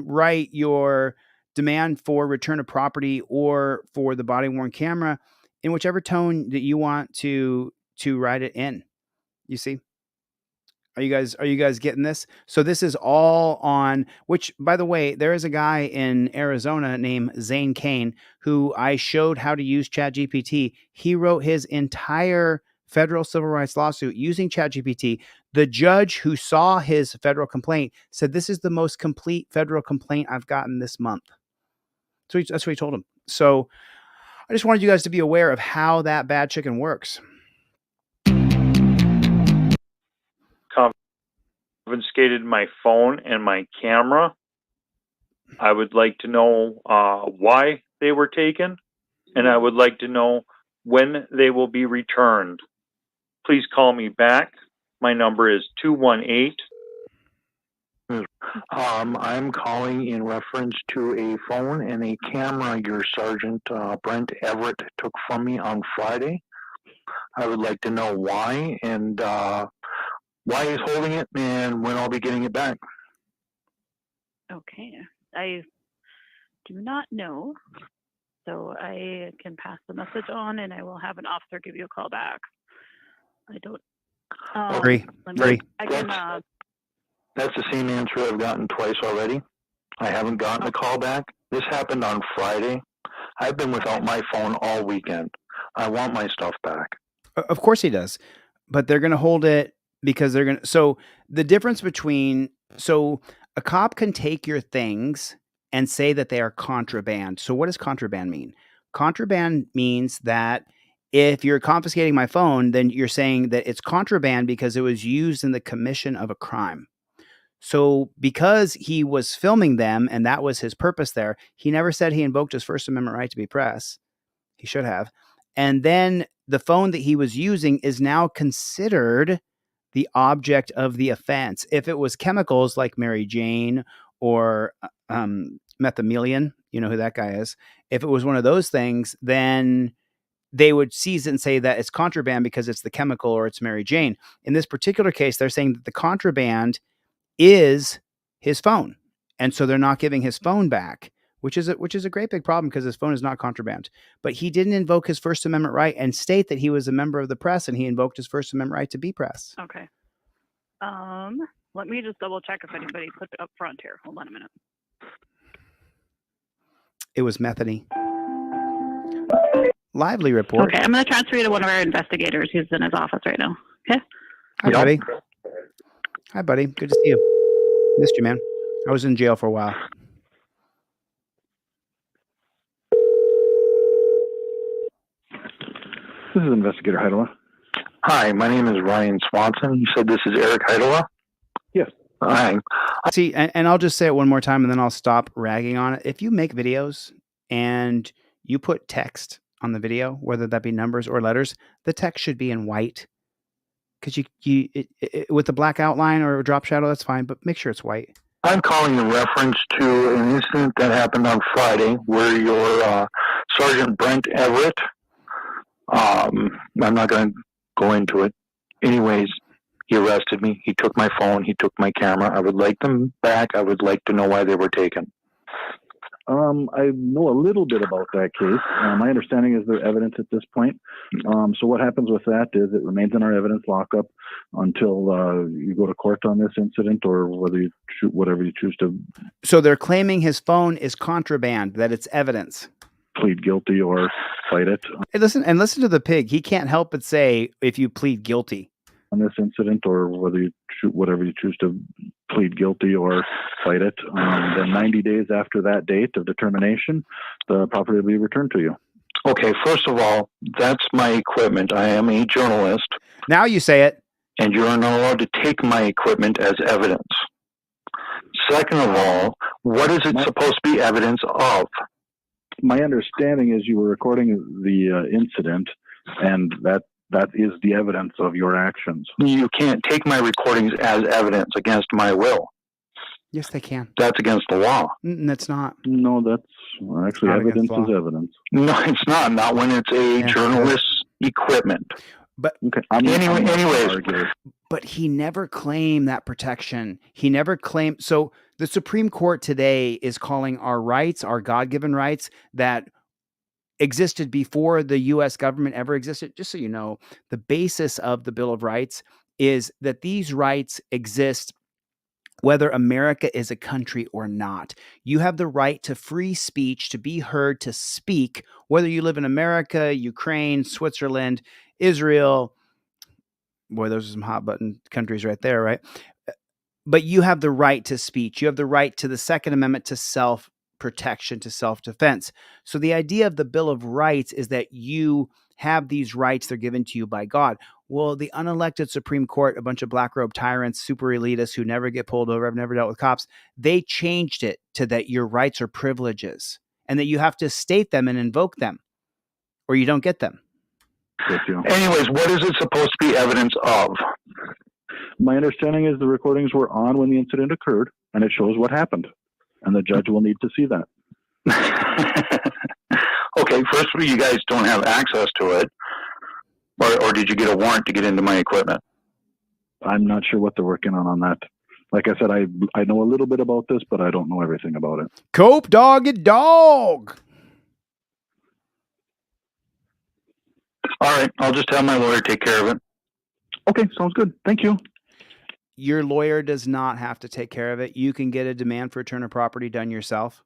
write your demand for return of property or for the body worn camera in whichever tone that you want to write it in. You see? Are you guys getting this? So this is all on, which, by the way, there is a guy in Arizona named Zane Kane who I showed how to use ChatGPT. He wrote his entire federal civil rights lawsuit using ChatGPT. The judge who saw his federal complaint said, "This is the most complete federal complaint I've gotten this month." So that's what he told him. So I just wanted you guys to be aware of how that bad chicken works. Confiscated my phone and my camera. I would like to know why they were taken, and I would like to know when they will be returned. Please call me back. My number is 218. I'm calling in reference to a phone and a camera your Sergeant Brent Everett took from me on Friday. I would like to know why and why he's holding it and when I'll be getting it back. Okay. I do not know, so I can pass the message on, and I will have an officer give you a call back. I don't. Agree. I can. That's the same answer I've gotten twice already. I haven't gotten a call back. This happened on Friday. I've been without my phone all weekend. I want my stuff back. Of course he does, but they're going to hold it because they're going to. So the difference between, so a cop can take your things and say that they are contraband. So what does contraband mean? Contraband means that if you're confiscating my phone, then you're saying that it's contraband because it was used in the commission of a crime. So because he was filming them and that was his purpose there, he never said he invoked his First Amendment right to be press. He should have. And then the phone that he was using is now considered the object of the offense. If it was chemicals like Mary Jane or methylene, you know who that guy is. If it was one of those things, then they would seize it and say that it's contraband because it's the chemical or it's Mary Jane. In this particular case, they're saying that the contraband is his phone. And so they're not giving his phone back, which is a great big problem because his phone is not contraband. But he didn't invoke his First Amendment right and state that he was a member of the press, and he invoked his First Amendment right to be press. Okay. Let me just double check if anybody put it up front here. Hold on a minute. It was methany. Lively report. Okay, I'm going to transfer you to one of our investigators who's in his office right now. Okay. Hi, buddy. Hi, buddy. Good to see you. Missed you, man. I was in jail for a while. This is Investigator Heidola. Hi, my name is Ryan Swanson. You said this is Eric Heidola? Yes. Hi. See, and I'll just say it one more time and then I'll stop ragging on it. If you make videos and you put text on the video, whether that be numbers or letters, the text should be in white. Because you with the black outline or drop shadow, that's fine, but make sure it's white. I'm calling in reference to an incident that happened on Friday where your Sergeant Brent Everett, I'm not going to go into it. Anyways, he arrested me. He took my phone. He took my camera. I would like them back. I would like to know why they were taken. I know a little bit about that case. My understanding is there's evidence at this point. So what happens with that is it remains in our evidence lockup until you go to court on this incident, or whether you whatever you choose to. So they're claiming his phone is contraband, that it's evidence. Plead guilty or fight it. Hey, listen to the pig. He can't help but say, if you plead guilty. On this incident, or whether you whatever you choose to plead guilty or fight it, then 90 days after that date of determination, the property will be returned to you. Okay, first of all, that's my equipment. I am a journalist. Now you say it. And you're not allowed to take my equipment as evidence. Second of all, what is it supposed to be evidence of? My understanding is you were recording the incident, and that is the evidence of your actions. You can't take my recordings as evidence against my will. Yes, they can. That's against the law. That's not. No, that's actually not evidence is evidence. No, it's not. Not when it's a journalist's equipment. But okay. Anyways, But he never claimed that protection. He never claimed. So the Supreme Court today is calling our rights, our God-given rights that existed before the U.S. government ever existed. Just so you know, the basis of the Bill of Rights is that these rights exist whether America is a country or not. You have the right to free speech, to be heard, to speak, whether you live in America, Ukraine, Switzerland, Israel. Boy, those are some hot button countries right there, right? But you have the right to speech. You have the right to the Second Amendment to self-protection, to self-defense. So the idea of the Bill of Rights is that you have these rights. They're given to you by God. Well, the unelected Supreme Court, a bunch of black robe tyrants, super elitists who never get pulled over, have never dealt with cops, they changed it to that your rights are privileges and that you have to state them and invoke them or you don't get them. Anyways, what is it supposed to be evidence of? My understanding is the recordings were on when the incident occurred, and it shows what happened. And the judge will need to see that. Okay, first of all, you guys don't have access to it. Or did you get a warrant to get into my equipment? I'm not sure what they're working on that. Like I said, I know a little bit about this, but I don't know everything about it. Cope dog it dog. All right, I'll just have my lawyer take care of it. Okay, sounds good. Thank you. Your lawyer does not have to take care of it. You can get a demand for return of property done yourself.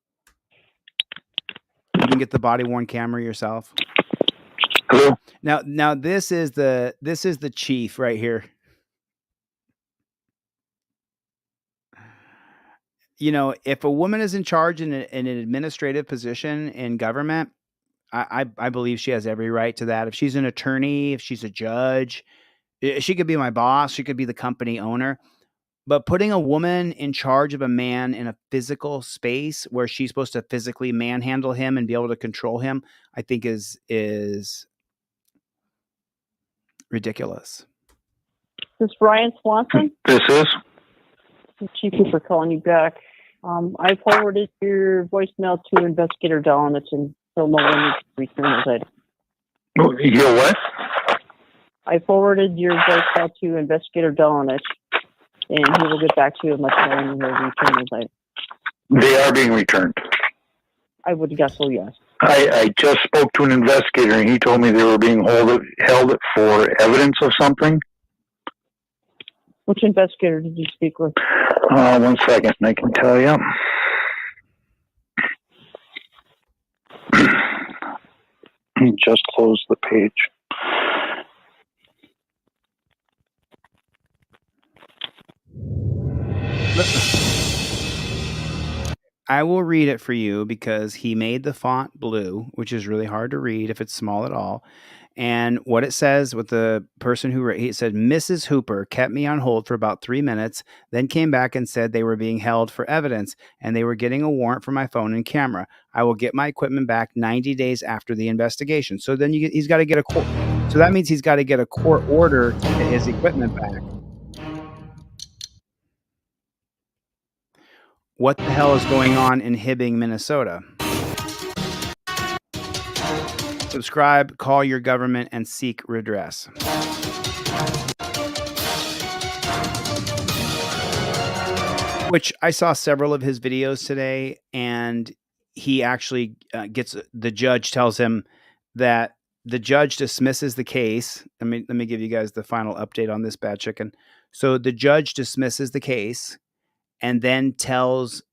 You can get the body-worn camera yourself. Hello? Now this is the chief right here. You know, if a woman is in charge in an administrative position in government, I believe she has every right to that. If she's an attorney, if she's a judge, she could be my boss. She could be the company owner. But putting a woman in charge of a man in a physical space where she's supposed to physically manhandle him and be able to control him, I think is ridiculous. This is Brian Swanson. This is? Chief Cooper calling you back. I forwarded your voicemail to Investigator Dolanich and he'll know when you return those items. Your what? I forwarded your voicemail to Investigator Dolanich and he will get back to you and let you know when he'll return those items. They are being returned. I would guess so, yes. I just spoke to an investigator and he told me they were being held for evidence of something. Which investigator did you speak with? 1 second, I can tell you. Just close the page. I will read it for you because he made the font blue, which is really hard to read if it's small at all. And what it says with the person who he said, Mrs. Hooper kept me on hold for about 3 minutes, then came back and said they were being held for evidence and they were getting a warrant for my phone and camera. I will get my equipment back 90 days after the investigation. So then he's got to get a court. So that means he's got to get a court order to get his equipment back. What the hell is going on in Hibbing, Minnesota? Subscribe, call your government, and seek redress. Which I saw several of his videos today, and he actually the judge tells him that the judge dismisses the case. Let me give you guys the final update on this bad chicken. So the judge dismisses the case and then tells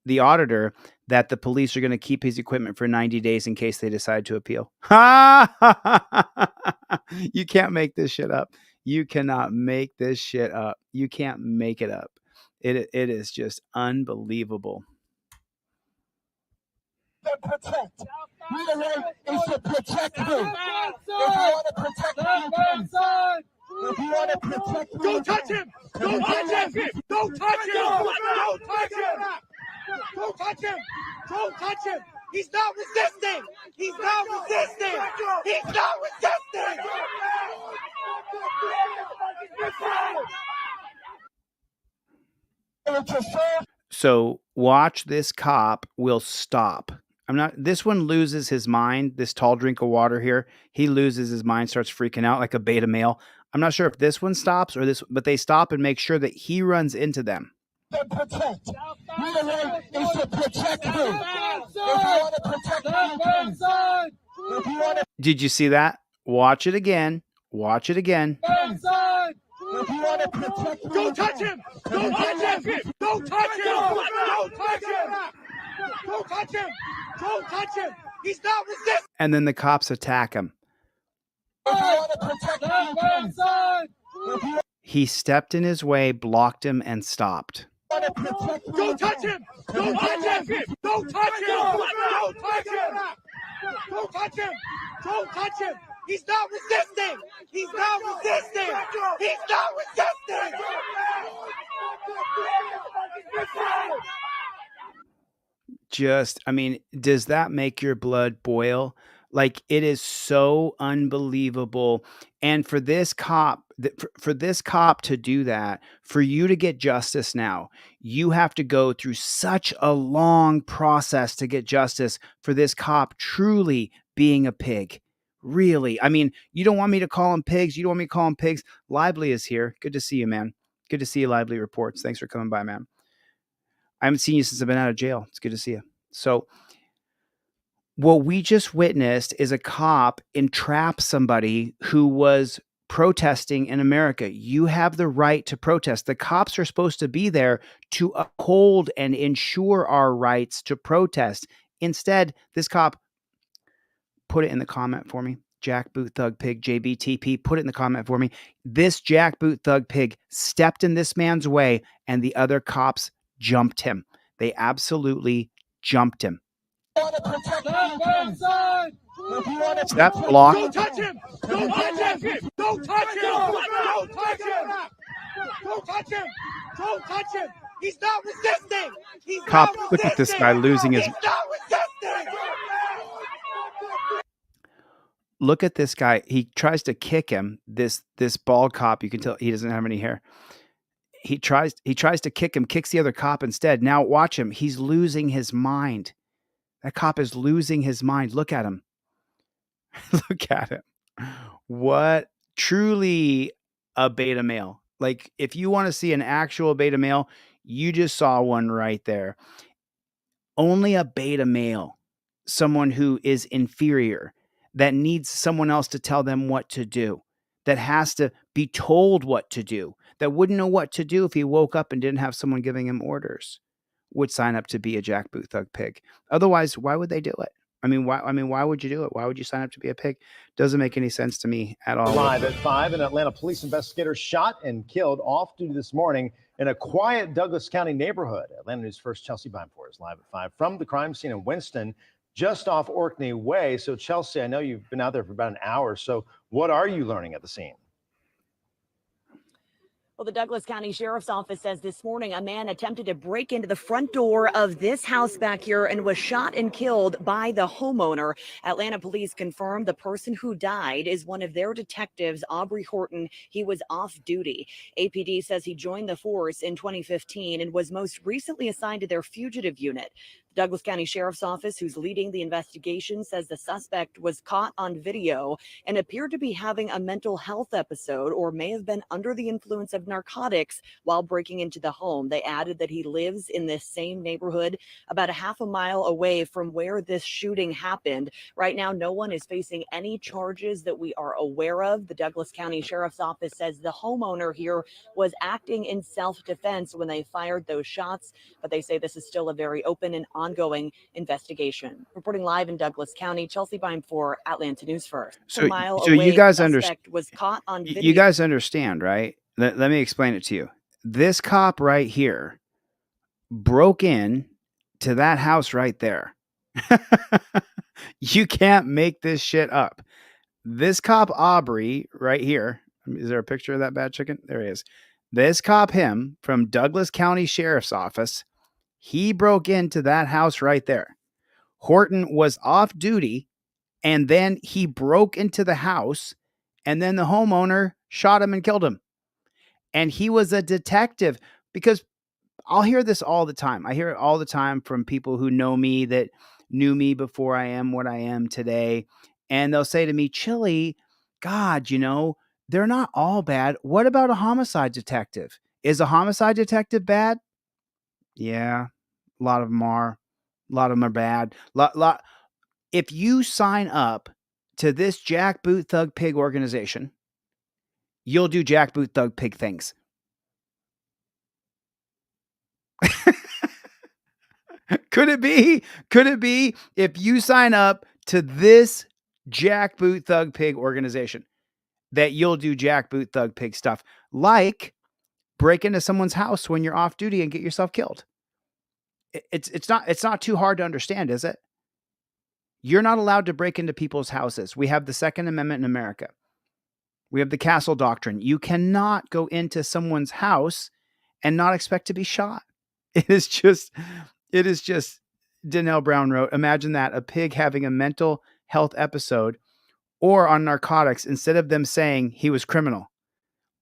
the auditor that the police are going to keep his equipment for 90 days in case they decide to appeal. You can't make this shit up. You cannot make this shit up. You can't make it up. It is just unbelievable. Protect. My right is to protect me. If you want to protect me, if you want to protect me, don't touch him. Don't touch him. Don't touch him. Don't touch him. Don't touch him. Don't touch him. He's not resisting. He's not resisting. He's not resisting. So watch, this cop will stop. This one loses his mind. This tall drink of water here. He loses his mind, starts freaking out like a beta male. I'm not sure if this one stops or this, but they stop and make sure that he runs into them. Protect. We alone is to protect you. If you want to protect me, if you want to. Did you see that? Watch it again. Watch it again. If you want to protect me, don't touch him. Don't touch him. Don't touch him. Don't touch him. Don't touch him. Don't touch him. He's not resisting. And then the cops attack him. If you want to protect me, He stepped in his way, blocked him, and stopped. don't touch him. Don't touch him. Don't touch him. Don't touch him. Don't touch him. Don't touch him. He's not resisting. He's not resisting. He's not resisting. Just, I mean, does that make your blood boil? Like, it is so unbelievable. And for this cop, for this cop to do that, for you to get justice now, you have to go through such a long process to get justice for this cop truly being a pig. Really. I mean, you don't want me to call them pigs. You don't want me to call them pigs. Lively is here. Good to see you, man. Good to see you, Lively Reports. Thanks for coming by, man. I haven't seen you since I've been out of jail. It's good to see you. So what we just witnessed is a cop entrap somebody who was protesting in America. You have the right to protest. The cops are supposed to be there to uphold and ensure our rights to protest. Instead, this cop, put it in the comment for me. Jackboot Thug Pig, JBTP, put it in the comment for me. This Jackboot Thug Pig stepped in this man's way and the other cops jumped him. They absolutely jumped him. Step block. Don't touch him. Don't touch him. Don't touch him. Don't touch him. Don't touch him. Don't touch him. He's not resisting. He's Cop, not look at this guy losing his. He's not resisting. Look at this guy. He tries to kick him. This bald cop, you can tell he doesn't have any hair. He tries to kick him, kicks the other cop instead. Now watch him. He's losing his mind. That cop is losing his mind. Look at him. Look at him. What? Truly a beta male. Like, if you want to see an actual beta male, you just saw one right there. Only a beta male, someone who is inferior, that needs someone else to tell them what to do, that has to be told what to do, that wouldn't know what to do if he woke up and didn't have someone giving him orders, would sign up to be a Jackboot Thug Pig. Otherwise, why would they do it? I mean, why would you do it? Why would you sign up to be a pig? Doesn't make any sense to me at all. Live at 5, an Atlanta police investigator shot and killed off duty this morning in a quiet Douglas County neighborhood. Atlanta News First Chelsea Bimeford is live at 5 from the crime scene in Winston, just off Orkney Way. So, Chelsea, I know you've been out there for about an hour. So what are you learning at the scene? Well, the Douglas County Sheriff's Office says this morning a man attempted to break into the front door of this house back here and was shot and killed by the homeowner. Atlanta police confirmed the person who died is one of their detectives, Aubrey Horton. He was off duty. APD says he joined the force in 2015 and was most recently assigned to their fugitive unit. The Douglas County Sheriff's Office, who's leading the investigation, says the suspect was caught on video and appeared to be having a mental health episode or may have been under the influence of narcotics while breaking into the home. They added that he lives in this same neighborhood about a half a mile away from where this shooting happened. Right now, no one is facing any charges that we are aware of. The Douglas County Sheriff's Office says the homeowner here was acting in self-defense when they fired those shots, but they say this is still a very open and ongoing investigation. Reporting live in Douglas County, Chelsea Bime for Atlanta News First. So you guys understand. Was caught on video. You guys understand, right? Let me explain it to you. This cop right here broke in to that house right there. You can't make this shit up. This cop Aubrey right here. Is there a picture of that bad chicken? There he is. This cop, him from Douglas County Sheriff's Office, he broke into that house right there. Horton was off duty, and then he broke into the house, and then the homeowner shot him and killed him. And he was a detective, because I'll hear this all the time. I hear it all the time from people who know me, that knew me before I am what I am today. And they'll say to me, Chili, God, they're not all bad. What about a homicide detective? Is a homicide detective bad? Yeah, a lot of them are. A lot of them are bad. If you sign up to this Jackboot Thug Pig organization, you'll do Jackboot Thug Pig things. Could it be? Could it be if you sign up to this Jackboot Thug Pig organization that you'll do Jackboot Thug Pig stuff, like break into someone's house when you're off duty and get yourself killed? It's not too hard to understand, is it? You're not allowed to break into people's houses. We have the Second Amendment in America. We have the Castle Doctrine. You cannot go into someone's house and not expect to be shot. It is just Danelle Brown wrote, imagine that, a pig having a mental health episode or on narcotics instead of them saying he was criminal.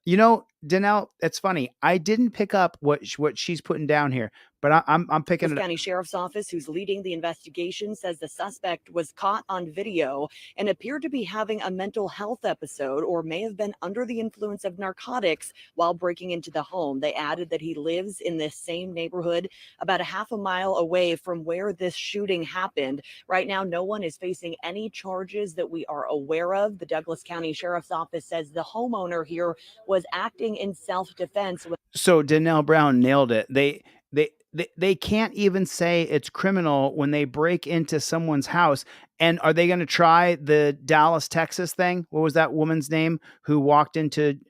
You know, Danelle, it's funny. I didn't pick up what she's putting down here, but I'm picking Douglas it up. County Sheriff's Office, who's leading the investigation, says the suspect was caught on video and appeared to be having a mental health episode or may have been under the influence of narcotics while breaking into the home. They added that he lives in this same neighborhood about a half a mile away from where this shooting happened. Right now, no one is facing any charges that we are aware of. The Douglas County Sheriff's Office says the homeowner here was acting in self-defense. So Danelle Brown nailed it. They can't even say it's criminal when they break into someone's house. And are they going to try the Dallas, Texas thing? What was that woman's name who walked into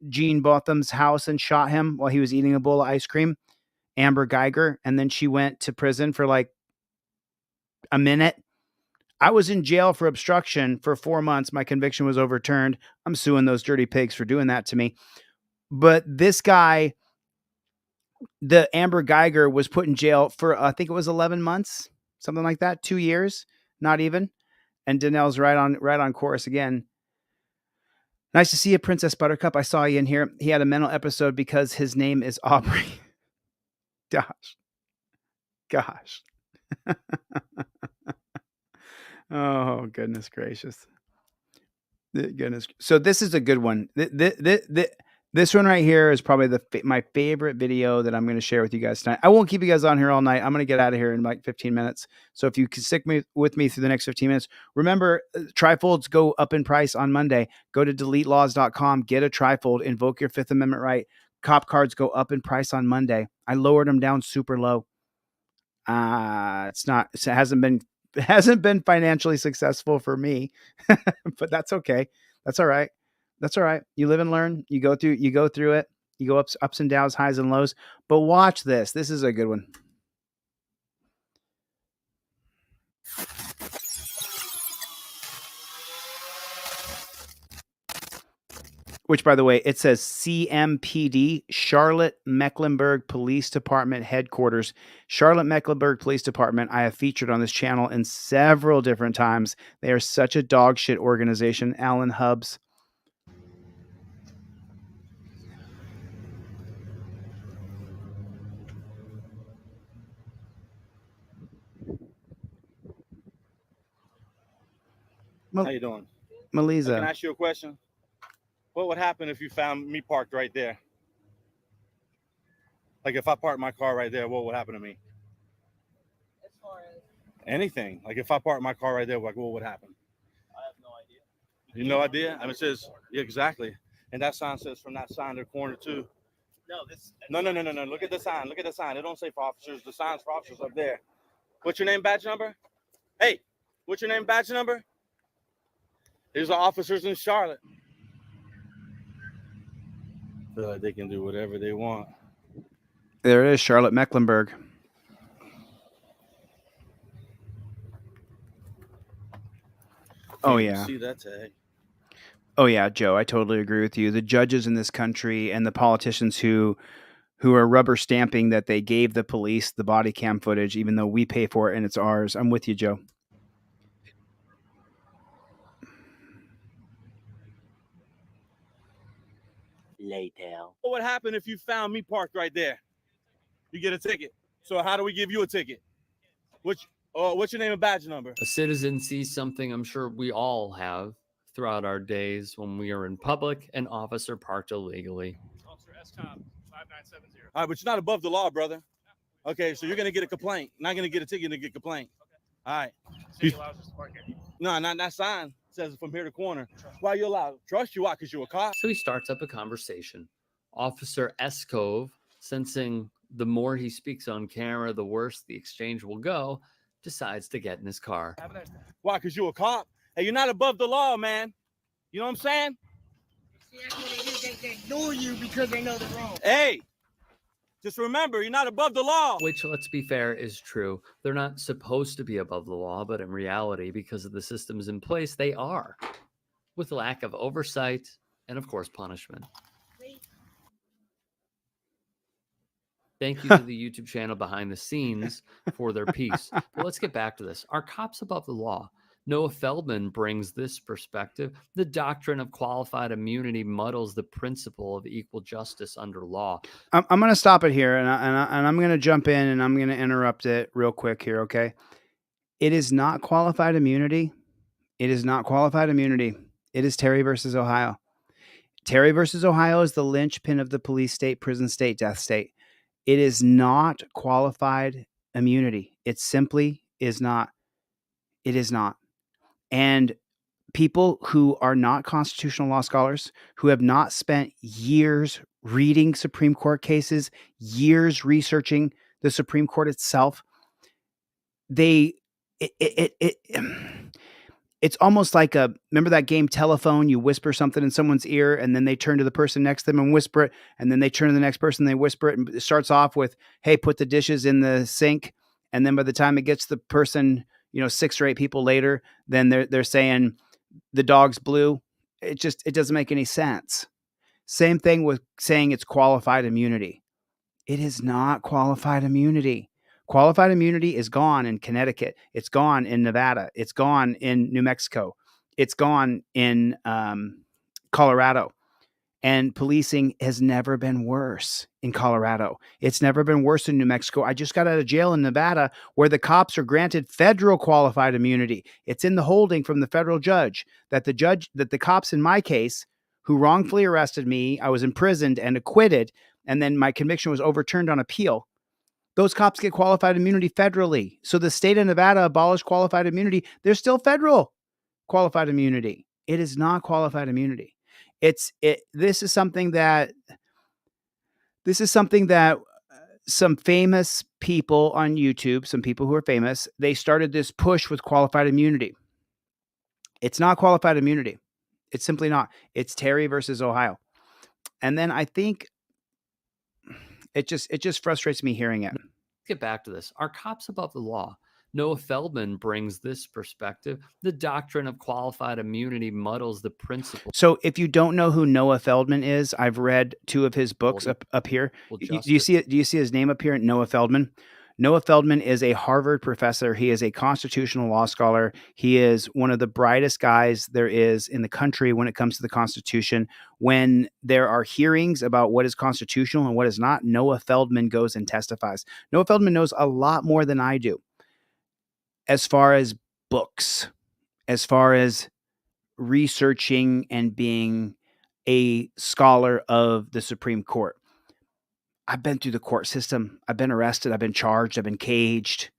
Gene Botham's house and shot him while he was eating a bowl of ice cream? Amber Geiger. And then she went to prison for like a minute. I was in jail for obstruction for 4 months. My conviction was overturned. I'm suing those dirty pigs for doing that to me. But this guy, the Amber Geiger, was put in jail for, I think it was 11 months, something like that, 2 years, not even. And Danelle's right on course again. Nice to see you, Princess Buttercup. I saw you in here. He had a mental episode because his name is Aubrey. Gosh. Oh, goodness gracious. So this is a good one. This one right here is probably my favorite video that I'm going to share with you guys tonight. I won't keep you guys on here all night. I'm going to get out of here in like 15 minutes. So if you can stick with me through the next 15 minutes, remember, trifolds go up in price on Monday. Go to deletelaws.com, get a trifold, invoke your Fifth Amendment right. Cop cards go up in price on Monday. I lowered them down super low. It hasn't been financially successful for me, but that's okay. That's all right. That's all right. You live and learn. You go through it. You go ups and downs, highs and lows. But watch this. This is a good one. Which, by the way, it says CMPD, Charlotte Mecklenburg Police Department Headquarters. Charlotte Mecklenburg Police Department, I have featured on this channel in several different times. They are such a dog shit organization. Alan Hubbs. How you doing? Melisa. Can I ask you a question? What would happen if you found me parked right there? Like if I parked my car right there, what would happen to me? As far as Anything. Like if I parked my car right there, like what would happen? I have no idea. You no idea? I mean, it says, yeah, exactly. And that sign says from that sign to the corner too. No, No. Look at the sign. Look at the sign. It don't say for officers. The sign's for officers up there. What's your name, badge number? Hey, what's your name, badge number? These are officers in Charlotte. Feel like they can do whatever they want. There it is, Charlotte Mecklenburg. Oh, yeah. See that tag? Oh, yeah, Joe, I totally agree with you. The judges in this country and the politicians who are rubber stamping that they gave the police the body cam footage, even though we pay for it and it's ours. I'm with you, Joe. Later. What would happen if you found me parked right there? You get a ticket. So how do we give you a ticket? What's your name and badge number? A citizen sees something I'm sure we all have throughout our days when we are in public and officer parked illegally. Officer S-Top 5970. All right, but you're not above the law, brother. Okay, so you're going to get a complaint. Not going to get a ticket, to get a complaint. All right. City allows us to park here. No, not that sign. It says from here to corner. Why you allowed? Trust you? Why? Because you're a cop? So he starts up a conversation. Officer Escove, sensing the more he speaks on camera, the worse the exchange will go, decides to get in his car. Why? Because you're a cop? Hey, you're not above the law, man. You know what I'm saying? See, that's what they do. They ignore you because they know they're wrong. Hey, just remember, you're not above the law. Which, let's be fair, is true. They're not supposed to be above the law, but in reality, because of the systems in place, they are. With lack of oversight and, of course, punishment. Thank you to the YouTube channel Behind the Scenes for their piece. But let's get back to this. Are cops above the law? Noah Feldman brings this perspective. The doctrine of qualified immunity muddles the principle of equal justice under law. I'm going to stop it here, and I'm going to jump in, and I'm going to interrupt it real quick here, okay? It is not qualified immunity. It is not qualified immunity. It is Terry versus Ohio. Terry versus Ohio is the linchpin of the police state, prison state, death state. It is not qualified immunity. It simply is not. It is not. And people who are not constitutional law scholars, who have not spent years reading Supreme Court cases, years researching the Supreme Court itself, it's almost like remember that game Telephone? You whisper something in someone's ear, and then they turn to the person next to them and whisper it, and then they turn to the next person, and they whisper it, and it starts off with, hey, put the dishes in the sink. And then by the time it gets to the person, 6 or 8 people later, then they're saying the dog's blue. It doesn't make any sense. Same thing with saying it's qualified immunity. It is not qualified immunity. Qualified immunity is gone in Connecticut. It's gone in Nevada. It's gone in New Mexico. It's gone in Colorado. And policing has never been worse in Colorado. It's never been worse in New Mexico. I just got out of jail in Nevada where the cops are granted federal qualified immunity. It's in the holding from the federal judge that the cops in my case who wrongfully arrested me, I was imprisoned and acquitted, and then my conviction was overturned on appeal. Those cops get qualified immunity federally. So the state of Nevada abolished qualified immunity. There's still federal qualified immunity. It is not qualified immunity. This is something that some famous people on YouTube, some people who are famous, they started this push with qualified immunity. It's not qualified immunity. It's simply not. It's Terry versus Ohio. And then I think it just frustrates me hearing it. Let's get back to this. Are cops above the law? Noah Feldman brings this perspective. The doctrine of qualified immunity muddles the principle. So if you don't know who Noah Feldman is, I've read 2 of his books up here. Do you see it? Do you see his name up here? Noah Feldman. Noah Feldman is a Harvard professor. He is a constitutional law scholar. He is one of the brightest guys there is in the country when it comes to the Constitution. When there are hearings about what is constitutional and what is not, Noah Feldman goes and testifies. Noah Feldman knows a lot more than I do as far as books, as far as researching and being a scholar of the Supreme Court. I've been through the court system. I've been arrested. I've been charged. I've been caged.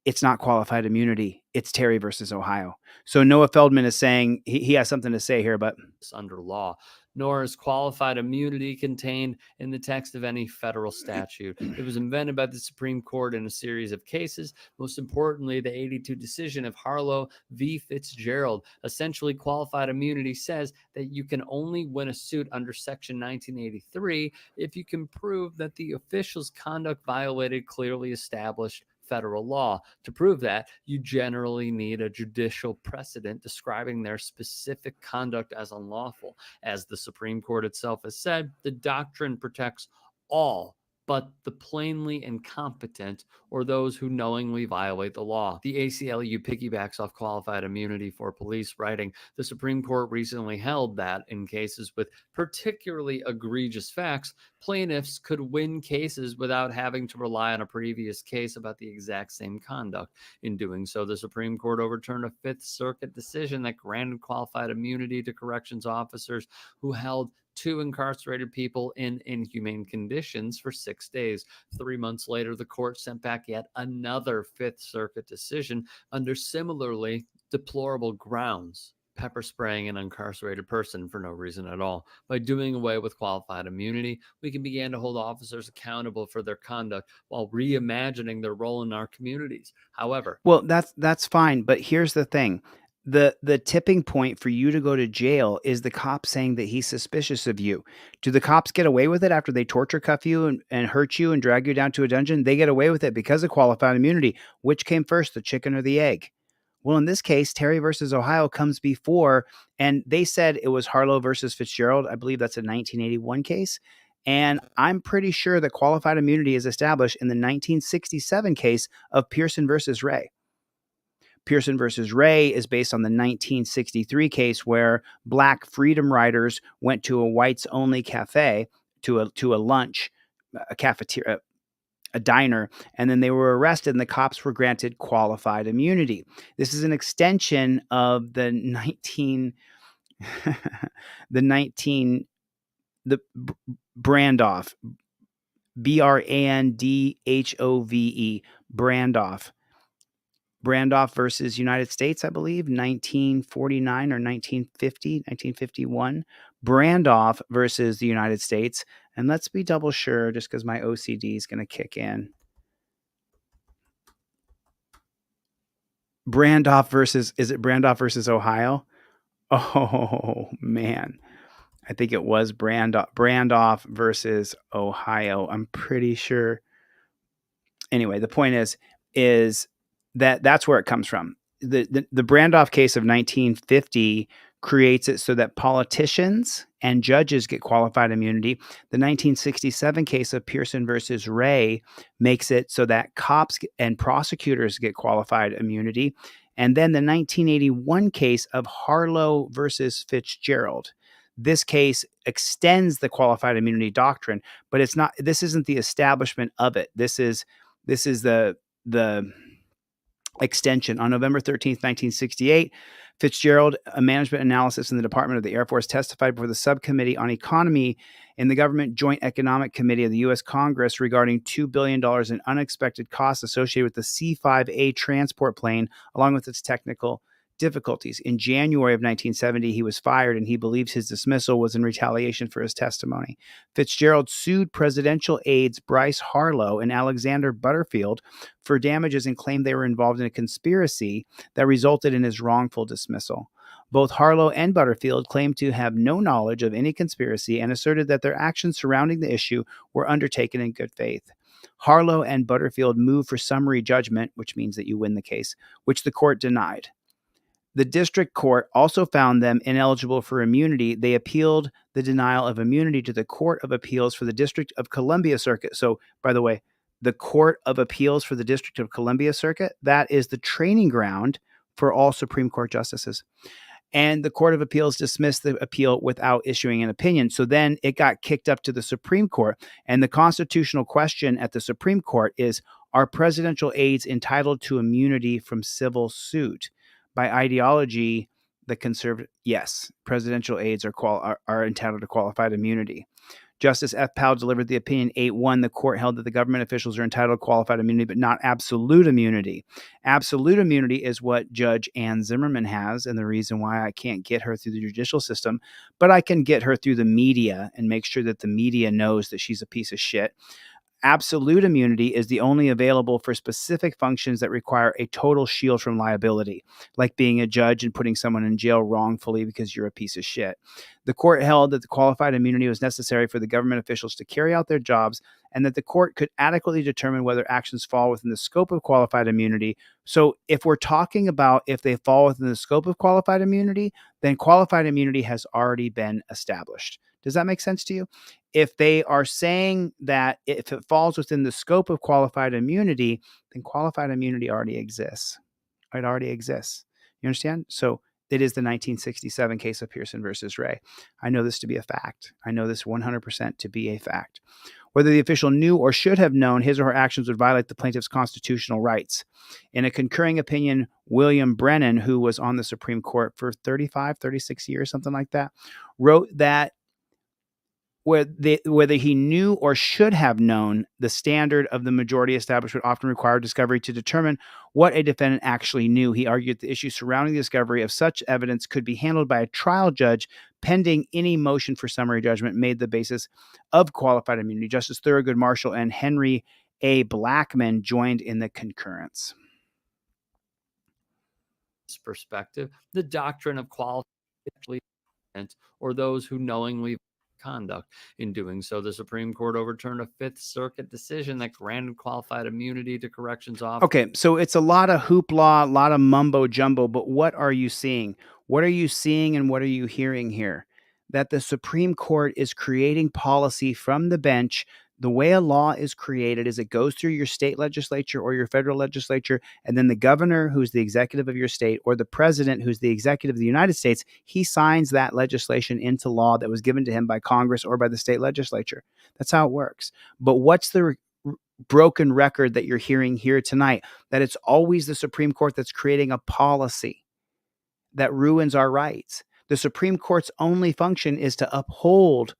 It's not qualified immunity. It's Terry versus Ohio. So Noah Feldman is saying he has something to say here, but it's under law, nor is qualified immunity contained in the text of any federal statute. It was invented by the Supreme Court in a series of cases, most importantly, the 82 decision of Harlow v. Fitzgerald. Essentially, qualified immunity says that you can only win a suit under Section 1983 if you can prove that the official's conduct violated clearly established federal law. To prove that, you generally need a judicial precedent describing their specific conduct as unlawful. As the Supreme Court itself has said, the doctrine protects all but the plainly incompetent or those who knowingly violate the law. The ACLU piggybacks off qualified immunity for police, writing, the Supreme Court recently held that in cases with particularly egregious facts, plaintiffs could win cases without having to rely on a previous case about the exact same conduct. In doing so, the Supreme Court overturned a Fifth Circuit decision that granted qualified immunity to corrections officers who held 2 incarcerated people in inhumane conditions for 6 days. 3 months later, the court sent back yet another Fifth Circuit decision under similarly deplorable grounds, pepper spraying an incarcerated person for no reason at all. By doing away with qualified immunity, we can begin to hold officers accountable for their conduct while reimagining their role in our communities. However, Well, that's fine, but here's the thing. The tipping point for you to go to jail is the cop saying that he's suspicious of you. Do the cops get away with it after they torture cuff you and hurt you and drag you down to a dungeon? They get away with it because of qualified immunity. Which came first, the chicken or the egg? Well, in this case, Terry versus Ohio comes before, and they said it was Harlow versus Fitzgerald. I believe that's a 1981 case. And I'm pretty sure that qualified immunity is established in the 1967 case of Pearson versus Ray. Pearson versus Ray is based on the 1963 case where Black freedom riders went to a whites only cafe, to a lunch, a cafeteria, a diner, and then they were arrested and the cops were granted qualified immunity. This is an extension of the 19 the Brandoff, Brandhove, Brandoff versus United States, I believe, 1949 or 1951. Brandoff versus the United States. And let's be double sure, just because my OCD is going to kick in. Is it Brandoff versus Ohio? Oh, man. I think it was Brandoff versus Ohio. I'm pretty sure. Anyway, the point is that that's where it comes from. The Brandoff case of 1950 creates it so that politicians and judges get qualified immunity. The 1967 case of Pearson versus Ray makes it so that cops and prosecutors get qualified immunity. And then the 1981 case of Harlow versus Fitzgerald. This case extends the qualified immunity doctrine, but it's not. This isn't the establishment of it. This is the extension. On November 13th, 1968, Fitzgerald, a management analysis in the Department of the Air Force, testified before the Subcommittee on Economy in the Government Joint Economic Committee of the U.S. Congress regarding $2 billion in unexpected costs associated with the C-5A transport plane, along with its technical difficulties. In January of 1970, he was fired, and he believes his dismissal was in retaliation for his testimony. Fitzgerald sued presidential aides Bryce Harlow and Alexander Butterfield for damages and claimed they were involved in a conspiracy that resulted in his wrongful dismissal. Both Harlow and Butterfield claimed to have no knowledge of any conspiracy and asserted that their actions surrounding the issue were undertaken in good faith. Harlow and Butterfield moved for summary judgment, which means that you win the case, which the court denied. The district court also found them ineligible for immunity. They appealed the denial of immunity to the Court of Appeals for the District of Columbia Circuit. So, by the way, the Court of Appeals for the District of Columbia Circuit, that is the training ground for all Supreme Court justices. And the Court of Appeals dismissed the appeal without issuing an opinion. So then it got kicked up to the Supreme Court. And the constitutional question at the Supreme Court is, are presidential aides entitled to immunity from civil suit? By ideology, the conservative, yes, presidential aides are entitled to qualified immunity. Justice F. Powell delivered the opinion 8-1. The court held that the government officials are entitled to qualified immunity, but not absolute immunity. Absolute immunity is what Judge Ann Zimmerman has, and the reason why I can't get her through the judicial system, but I can get her through the media and make sure that the media knows that she's a piece of shit. Absolute immunity is the only available for specific functions that require a total shield from liability, like being a judge and putting someone in jail wrongfully because you're a piece of shit. The court held that the qualified immunity was necessary for the government officials to carry out their jobs and that the court could adequately determine whether actions fall within the scope of qualified immunity. So if we're talking about if they fall within the scope of qualified immunity, then qualified immunity has already been established. Does that make sense to you? If they are saying that if it falls within the scope of qualified immunity, then qualified immunity already exists. It already exists. You understand? So it is the 1967 case of Pearson versus Ray. I know this to be a fact. I know this 100% to be a fact. Whether the official knew or should have known his or her actions would violate the plaintiff's constitutional rights. In a concurring opinion, William Brennan, who was on the Supreme Court for 35, 36 years, something like that, wrote that whether he knew or should have known, the standard of the majority establishment often required discovery to determine what a defendant actually knew. He argued the issues surrounding the discovery of such evidence could be handled by a trial judge pending any motion for summary judgment made the basis of qualified immunity. Justice Thurgood Marshall and Henry A. Blackmun joined in the concurrence. Perspective, the doctrine of qualified or those who knowingly conduct. In doing so, the Supreme Court overturned a Fifth Circuit decision that granted qualified immunity to corrections officers. Okay, so it's a lot of hoopla, a lot of mumbo jumbo, but what are you seeing? What are you seeing and what are you hearing here? That the Supreme Court is creating policy from the bench. The way a law is created is it goes through your state legislature or your federal legislature, and then the governor, who's the executive of your state, or the president, who's the executive of the United States, he signs that legislation into law that was given to him by Congress or by the state legislature. That's how it works. But what's the broken record that you're hearing here tonight? That it's always the Supreme Court that's creating a policy that ruins our rights. The Supreme Court's only function is to uphold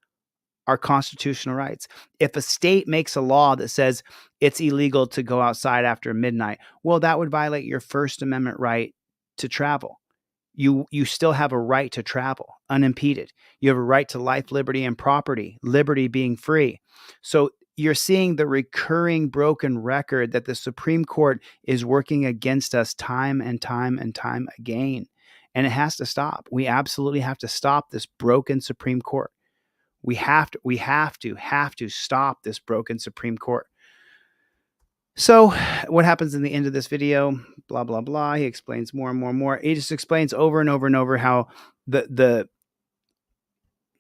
our constitutional rights. If a state makes a law that says it's illegal to go outside after midnight, well, that would violate your First Amendment right to travel. You still have a right to travel unimpeded. You have a right to life, liberty, and property, liberty being free. So you're seeing the recurring broken record that the Supreme Court is working against us time and time and time again. And it has to stop. We absolutely have to stop this broken Supreme Court. We have to stop this broken Supreme Court. So what happens in the end of this video? Blah, blah, blah. He explains more and more and more. He just explains over and over and over how the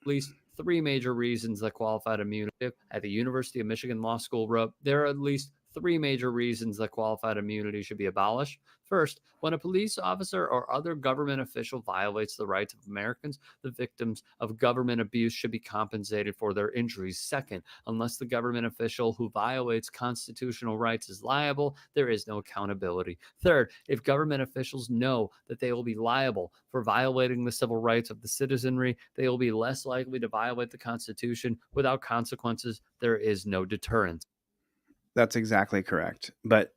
At least three major reasons that qualified immunity at the University of Michigan Law School wrote, there are at least three major reasons that qualified immunity should be abolished. First, when a police officer or other government official violates the rights of Americans, the victims of government abuse should be compensated for their injuries. Second, unless the government official who violates constitutional rights is liable, there is no accountability. Third, if government officials know that they will be liable for violating the civil rights of the citizenry, they will be less likely to violate the Constitution. Without consequences, there is no deterrence. That's exactly correct. But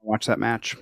watch that match.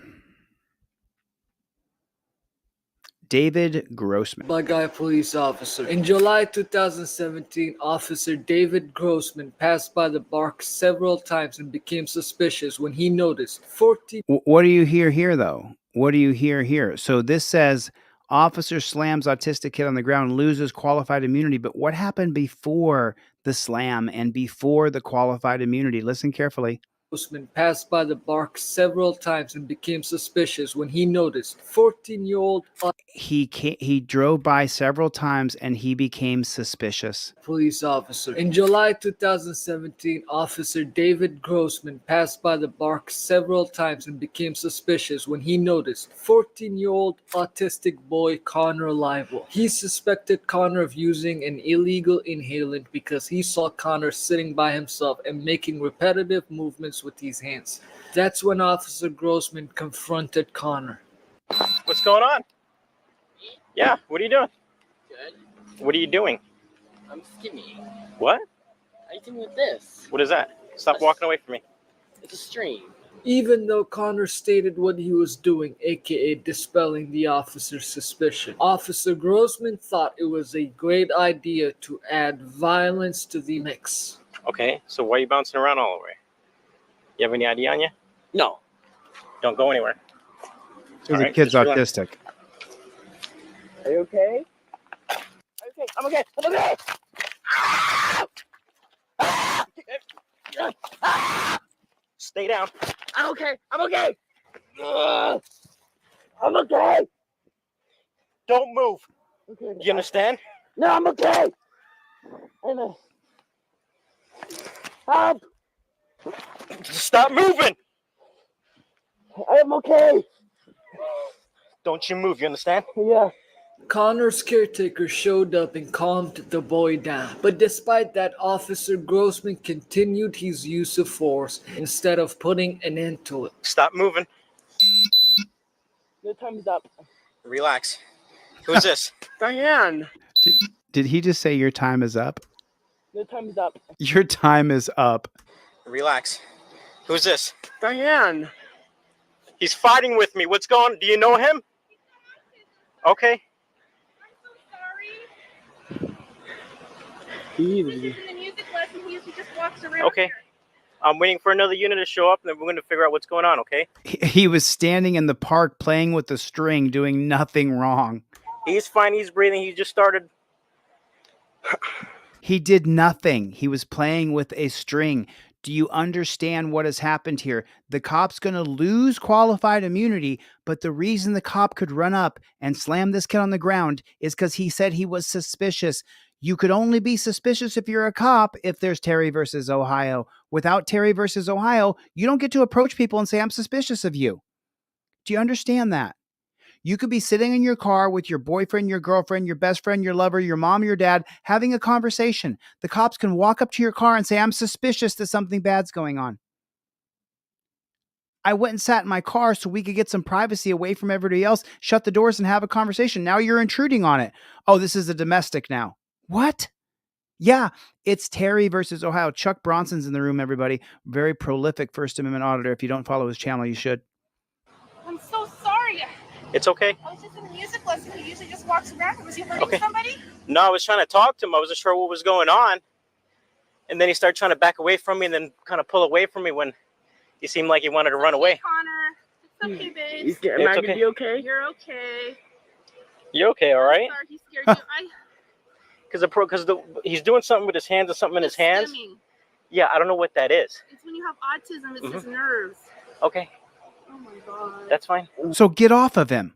David Grossman. By guy police officer. In July 2017, Officer David Grossman passed by the bar several times and became suspicious when he noticed 14. What do you hear here, though? What do you hear here? So this says officer slams autistic kid on the ground, loses qualified immunity. But what happened before the slam and before the qualified immunity? Listen carefully. Grossman passed by the bar several times and became suspicious when he noticed 14-year-old He drove by several times and he became suspicious. Police officer. In July 2017, Officer David Grossman passed by the bar several times and became suspicious when he noticed 14-year-old autistic boy Connor Livel. He suspected Connor of using an illegal inhalant because he saw Connor sitting by himself and making repetitive movements with his hands. That's when Officer Grossman confronted Connor. What's going on? Yeah, what are you doing? Good. What are you doing? I'm skimming. What? How you doing with this? What is that? Stop walking away from me. It's a stream. Even though Connor stated what he was doing, aka dispelling the officer's suspicion, Officer Grossman thought it was a great idea to add violence to the mix. Okay, so why are you bouncing around all over? You have any ID on you? No. Don't go anywhere. So the kid's autistic. Are you okay? Okay, I'm okay. I'm okay. Stay down. I'm okay. I'm okay. I'm okay. Don't move. Okay. You understand? No, I'm okay. I'm a... Help! Stop moving. I'm okay. Don't you move. You understand? Yeah. Connor's caretaker showed up and calmed the boy down, but despite that, Officer Grossman continued his use of force instead of putting an end to it. Stop moving. Your time is up. Relax. Who's this? Diane. Did he just say your time is up? Your time is up. Your time is up. Relax. Who's this? Diane. He's fighting with me. What's going on? Do you know him? Okay. Easy. Okay. I'm waiting for another unit to show up, and then we're going to figure out what's going on, okay? He was standing in the park playing with the string, doing nothing wrong. He's fine. He's breathing. He just started. He did nothing. He was playing with a string. Do you understand what has happened here? The cop's going to lose qualified immunity, but the reason the cop could run up and slam this kid on the ground is because he said he was suspicious. You could only be suspicious if you're a cop if there's Terry versus Ohio. Without Terry versus Ohio, you don't get to approach people and say, I'm suspicious of you. Do you understand that? You could be sitting in your car with your boyfriend, your girlfriend, your best friend, your lover, your mom, your dad, having a conversation. The cops can walk up to your car and say, I'm suspicious that something bad's going on. I went and sat in my car so we could get some privacy away from everybody else, shut the doors and have a conversation. Now you're intruding on it. Oh, this is a domestic now. What? Yeah, it's Terry versus Ohio. Chuck Bronson's in the room, everybody. Very prolific First Amendment auditor. If you don't follow his channel, you should. I'm so sorry. It's okay. I was just in a music lesson. He usually just walks around. Was he hurting somebody? No, I was trying to talk to him. I wasn't sure what was going on. And then he started trying to back away from me and then kind of pull away from me when he seemed like he wanted to run away. Connor, it's okay, babe. Am I It's gonna okay. be okay? You're okay. You okay, all right? Sorry, he scared you. Because he's doing something with his hands or something in his hands. Stimming. Yeah, I don't know what that is. It's when you have autism. It's his nerves. Okay, Oh my god. that's fine. So get off of him.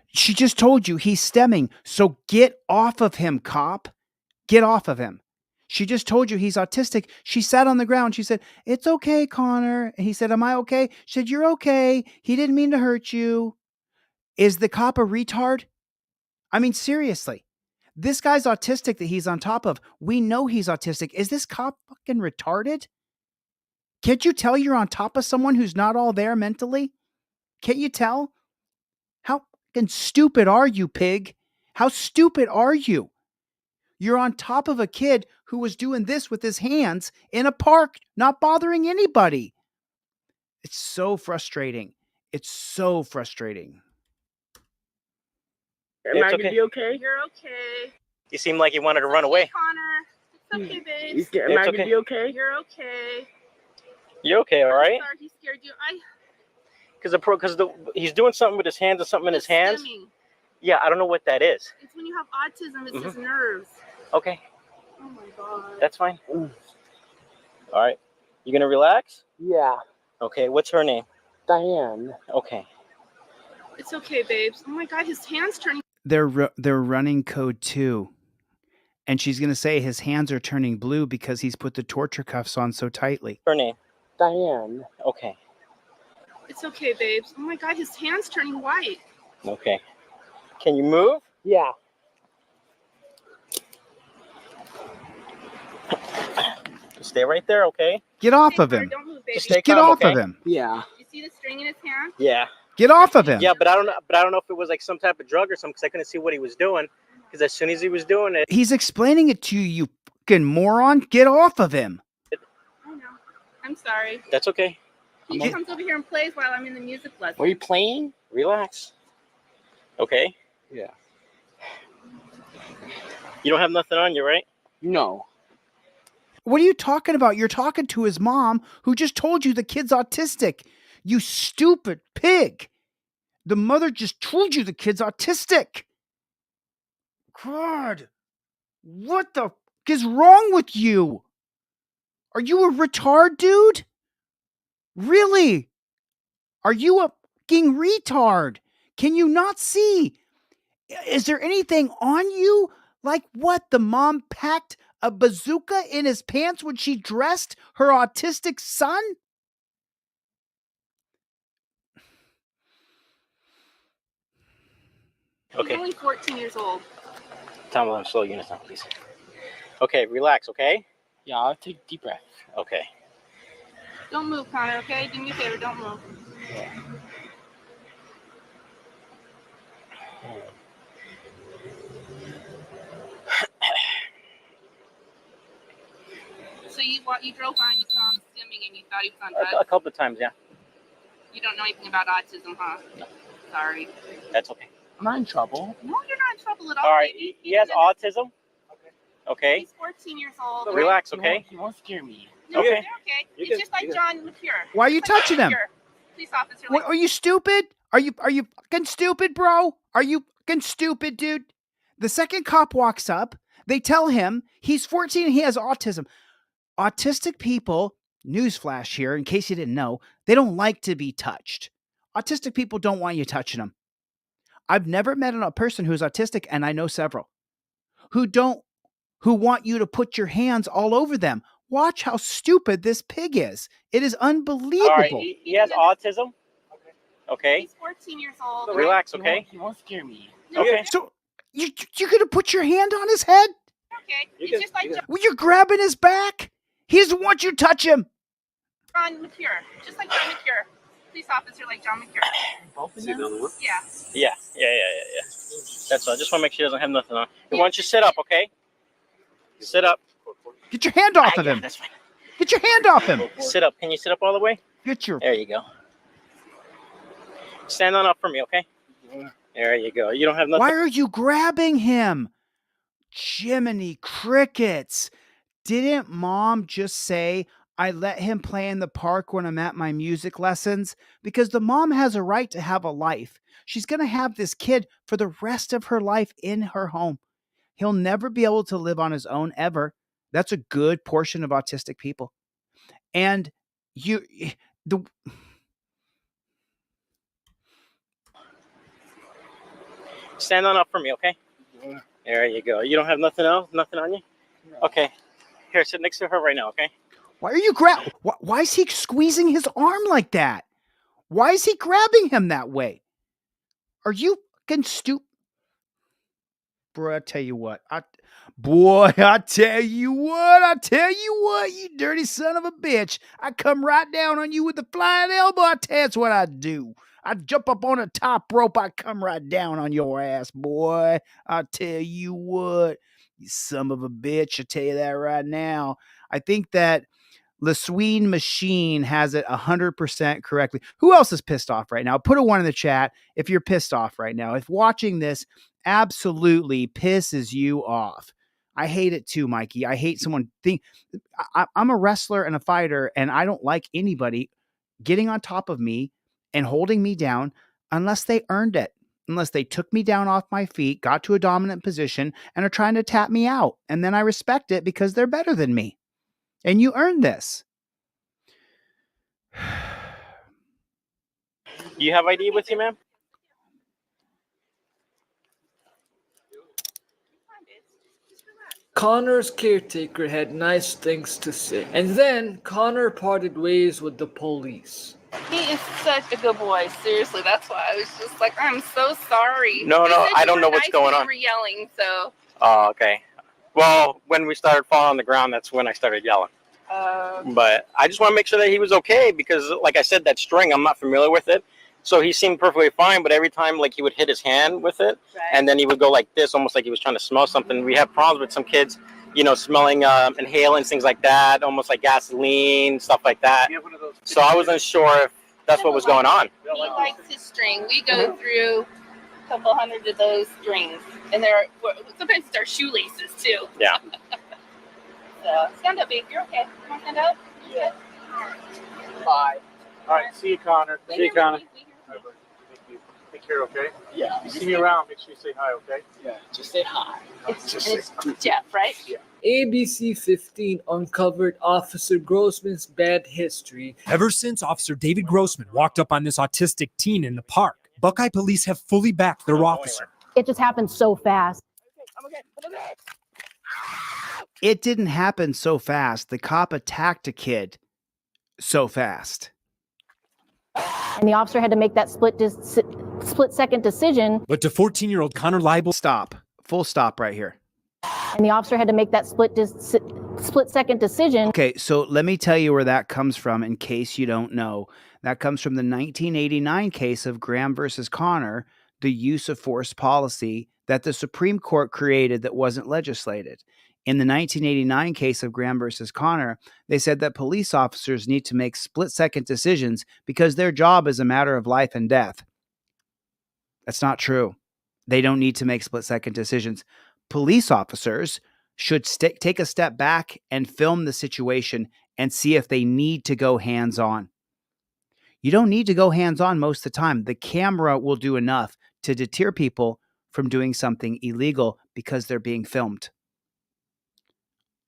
She just told you he's stemming. So get off of him, cop. Get off of him. She just told you he's autistic. She sat on the ground. She said, it's okay, Connor. And he said, am I okay? She said, you're okay. He didn't mean to hurt you. Is the cop a retard? I mean, seriously. This guy's autistic that he's on top of. We know he's autistic. Is this cop fucking retarded? Can't you tell you're on top of someone who's not all there mentally? Can't you tell? How fucking stupid are you, pig? How stupid are you? You're on top of a kid who was doing this with his hands in a park, not bothering anybody. It's so frustrating. It's so frustrating. Am I gonna be okay? You're okay. He seemed like he wanted to run away. Connor, it's okay, babe. Am I It's gonna okay. be okay? You're okay. You okay, all right? Sorry, he scared you. Because he's doing something with his hands or something in his hands. Stimming. Yeah, I don't know what that is. It's when you have autism. It's his nerves. Okay, Oh my god. that's fine. All right, you gonna relax? Yeah. Okay, what's her name? Diane. Okay. It's okay, babes. Oh my god, his hand's turning. They're running code 2. And she's going to say his hands are turning blue because he's put the torture cuffs on so tightly. Her name? Diane. Okay. It's okay, babes. Oh my god, his hand's turning white. Okay. Can you move? Yeah. Stay right there, okay? Get off of him. Don't move, baby. Just stay Get calm, off okay? of him. Yeah. You see the string in his hand? Yeah. Get off of him. Yeah, but I don't know. But I don't know if it was like some type of drug or something because I couldn't see what he was doing. Because as soon as he was doing it, He's explaining it to you, you fucking moron. Get off of him. I know. I'm sorry. that's okay. He just comes over here and plays while I'm in the music lesson. Are you playing? Relax. Okay. Yeah. You don't have nothing on you, right? No. What are you talking about? You're talking to his mom who just told you the kid's autistic. You stupid pig. The mother just told you the kid's autistic. God. What the fuck is wrong with you? Are you a retard, dude? Really? Are you a fucking retard? Can you not see? Is there anything on you? Like what? The mom packed a bazooka in his pants when she dressed her autistic son? He's only 14 years old. Tell me I'm slow units now, please. Okay, relax, okay? Yeah, I'll take a deep breath. Okay. Don't move, Connor, okay? Do me a favor, don't move. Yeah. So you drove by and you saw him swimming and you thought he was on drugs? A couple of times, yeah. You don't know anything about autism, huh? No. Sorry. That's okay. I'm not in trouble. No, you're not in trouble at all. All right, he has autism. Okay. He's 14 years old. Relax, okay? He won't scare me. No, Okay. they're okay. It's just like John McCure. Why are you touching him? Police officer. What, are you stupid? Are you fucking stupid, bro? Are you fucking stupid, dude? The second cop walks up, they tell him he's 14 and he has autism. Autistic people, newsflash here, in case you didn't know, they don't like to be touched. Autistic people don't want you touching them. I've never met a person who's autistic, and I know several, who want you to put your hands all over them. Watch how stupid this pig is. It is unbelievable. All right, he has autism. Okay. He's 14 years old. Relax, okay? He won't scare me. Okay. So you're gonna put your hand on his head? Okay. It's just like Well, you're grabbing his back. He doesn't want you to touch him. John McCure. Just like John McCure. Police officer like John McCure. Both of them? Yeah. Yeah. That's all. I just want to make sure he doesn't have nothing on. Hey, why don't you sit up, okay? Sit up. Get your hand off of him. That's fine. Get your hand off him. Sit up. Can you sit up all the way? Get your. There you go. Stand on up for me, okay? There you go. You don't have nothing. Why are you grabbing him? Jiminy crickets. Didn't mom just say I let him play in the park when I'm at my music lessons? Because the mom has a right to have a life. She's going to have this kid for the rest of her life in her home. He'll never be able to live on his own ever. That's a good portion of autistic people. And Stand on up for me, okay? There you go. You don't have nothing else? Nothing on you? Okay. Here, sit next to her right now, okay? Why are you Why is he squeezing his arm like that? Why is he grabbing him that way? Are you fucking stupid? Bro, I tell you what. I tell you what, you dirty son of a bitch. I come right down on you with a flying elbow. That's what I do. I jump up on a top rope. I come right down on your ass, boy. I tell you what, you son of a bitch. I tell you that right now. I think that LeSween Machine has it 100% correctly. Who else is pissed off right now? Put a 1 in the chat if you're pissed off right now. If watching this absolutely pisses you off. I hate it too, Mikey. I hate someone I'm a wrestler and a fighter, and I don't like anybody getting on top of me and holding me down unless they earned it. Unless they took me down off my feet, got to a dominant position, and are trying to tap me out. And then I respect it because they're better than me. And you earned this. Do you have ID with you, ma'am? Connor's caretaker had nice things to say, and then Connor parted ways with the police. He is such a good boy. Seriously, that's why I was just like, I'm so sorry. No, I don't know what's going on. We were yelling, so. Oh, okay. Well, when we started falling on the ground, that's when I started yelling. But I just want to make sure that he was okay because, like I said, that string, I'm not familiar with it. So he seemed perfectly fine, but every time, like, he would hit his hand with it, and then he would go like this, almost like he was trying to smell something. We have problems with some kids, smelling inhalants, things like that, almost like gasoline, stuff like that. So I wasn't sure if that's what was going on. He likes his string. We go through a couple hundred of those strings, and sometimes it's our shoelaces too. Yeah. So stand up, babe. You're okay. You want to stand up? Yeah. Bye. All right. See you, Connor. See you, Connor. Take care, okay? Yeah. You see me around, make sure you say hi, okay? Yeah. Just say hi. It's Jeff, right? Yeah. ABC 15 uncovered Officer Grossman's bad history. Ever since Officer David Grossman walked up on this autistic teen in the park, Buckeye police have fully backed their officer. It just happened so fast. It didn't happen so fast. The cop attacked a kid so fast. And the officer had to make that split-second decision. But to 14-year-old Connor Leibel... Stop. Full stop right here. And the officer had to make that split-second decision. Okay, so let me tell you where that comes from in case you don't know. That comes from the 1989 case of Graham versus Connor, the use of force policy that the Supreme Court created that wasn't legislated. In the 1989 case of Graham versus Connor, they said that police officers need to make split-second decisions because their job is a matter of life and death. That's not true. They don't need to make split-second decisions. Police officers should take a step back and film the situation and see if they need to go hands-on. You don't need to go hands-on most of the time. The camera will do enough to deter people from doing something illegal because they're being filmed.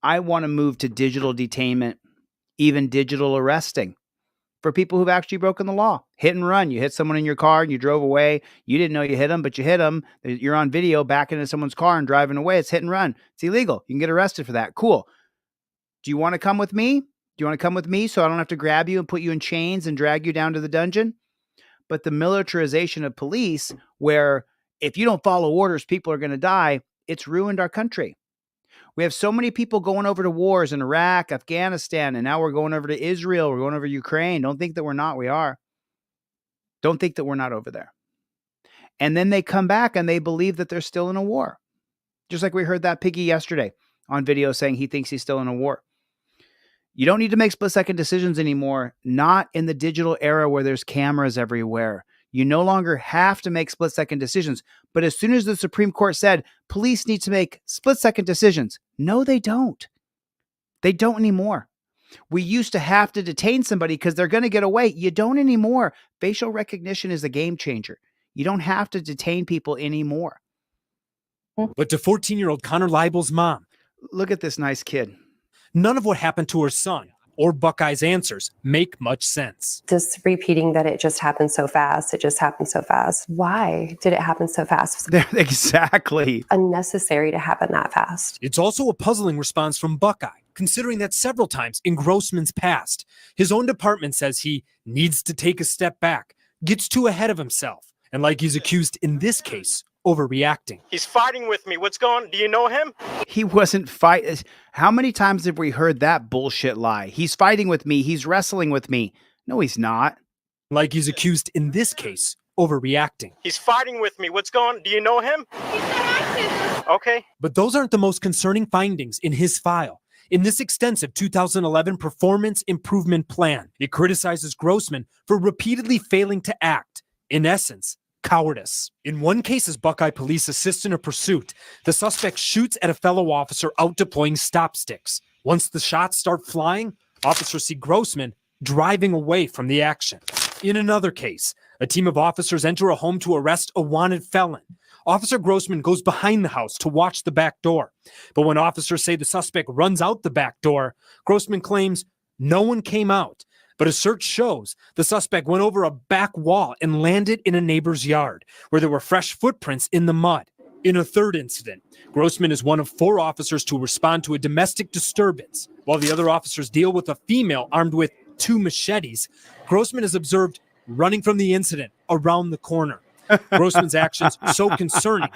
I want to move to digital detainment, even digital arresting for people who've actually broken the law. Hit and run. You hit someone in your car and you drove away. You didn't know you hit them, but you hit them. You're on video backing into someone's car and driving away. It's hit and run. It's illegal. You can get arrested for that. Cool. Do you want to come with me? Do you want to come with me so I don't have to grab you and put you in chains and drag you down to the dungeon? But the militarization of police, where if you don't follow orders, people are going to die, it's ruined our country. We have so many people going over to wars in Iraq, Afghanistan, and now we're going over to Israel. We're going over to Ukraine. Don't think that we're not. We are. Don't think that we're not over there. And then they come back and they believe that they're still in a war. Just like we heard that piggy yesterday on video saying he thinks he's still in a war. You don't need to make split-second decisions anymore, not in the digital era where there's cameras everywhere. You no longer have to make split-second decisions. But as soon as the Supreme Court said police need to make split-second decisions, no, they don't. They don't anymore. We used to have to detain somebody because they're going to get away. You don't anymore. Facial recognition is a game changer. You don't have to detain people anymore. But to 14-year-old Connor Leibel's mom, look at this nice kid. None of what happened to her son or Buckeye's answers make much sense. Just repeating that it just happened so fast. It just happened so fast. Why did it happen so fast? Exactly. Unnecessary to happen that fast. It's also a puzzling response from Buckeye, considering that several times in Grossman's past, his own department says he needs to take a step back, gets too ahead of himself, and like he's accused in this case, overreacting. He's fighting with me. What's going on? Do you know him? He wasn't fighting. How many times have we heard that bullshit lie? He's fighting with me. He's wrestling with me. No, he's not. Like he's accused in this case, overreacting. He's fighting with me. What's going on? Do you know him? Okay. But those aren't the most concerning findings in his file. In this extensive 2011 Performance Improvement Plan, it criticizes Grossman for repeatedly failing to act. In essence, cowardice. In one case, as Buckeye police assist in a pursuit, the suspect shoots at a fellow officer out deploying stop sticks. Once the shots start flying, officers see Grossman driving away from the action. In another case, a team of officers enter a home to arrest a wanted felon. Officer Grossman goes behind the house to watch the back door. But when officers say the suspect runs out the back door, Grossman claims no one came out. But a search shows the suspect went over a back wall and landed in a neighbor's yard where there were fresh footprints in the mud. In a third incident, Grossman is one of 4 officers to respond to a domestic disturbance. While the other officers deal with a female armed with 2 machetes, Grossman is observed running from the incident around the corner. Grossman's actions so concerning.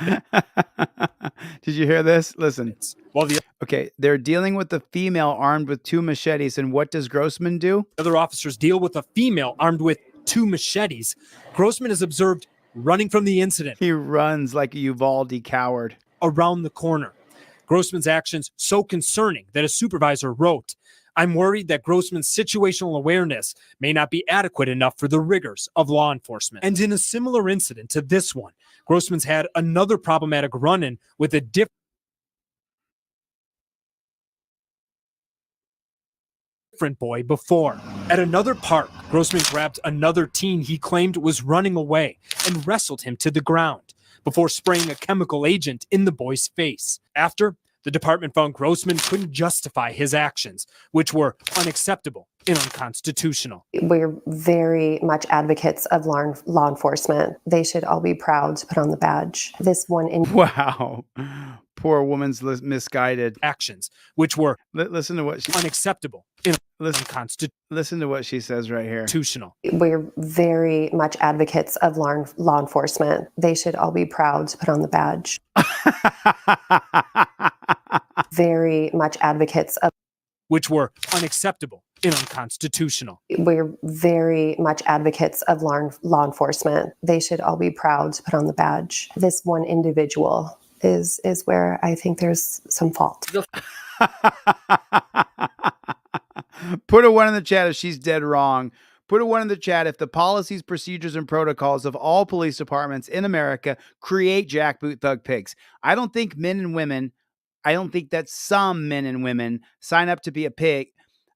Did you hear this? Listen. While okay, they're dealing with the female armed with 2 machetes, and what does Grossman do? Other officers deal with a female armed with 2 machetes. Grossman is observed running from the incident. He runs like a Uvalde coward. Around the corner. Grossman's actions so concerning that a supervisor wrote, "I'm worried that Grossman's situational awareness may not be adequate enough for the rigors of law enforcement." And in a similar incident to this one, Grossman's had another problematic run-in with a different boy before. At another park, Grossman grabbed another teen he claimed was running away and wrestled him to the ground before spraying a chemical agent in the boy's face. After, The department found Grossman couldn't justify his actions, which were unacceptable and unconstitutional. We're very much advocates of law enforcement. They should all be proud to put on the badge. This one Wow. Poor woman's misguided actions, which were listen to what she unacceptable and listen to what she says right here. Constitutional. We're very much advocates of law enforcement. They should all be proud to put on the badge. Very much advocates of which were unacceptable and unconstitutional. We're very much advocates of law enforcement. They should all be proud to put on the badge. This one individual is where I think there's some fault. Put a 1 in the chat if she's dead wrong. Put a 1 in the chat if the policies, procedures, and protocols of all police departments in America create jackboot thug pigs. I don't think I don't think that some men and women sign up to be a pig.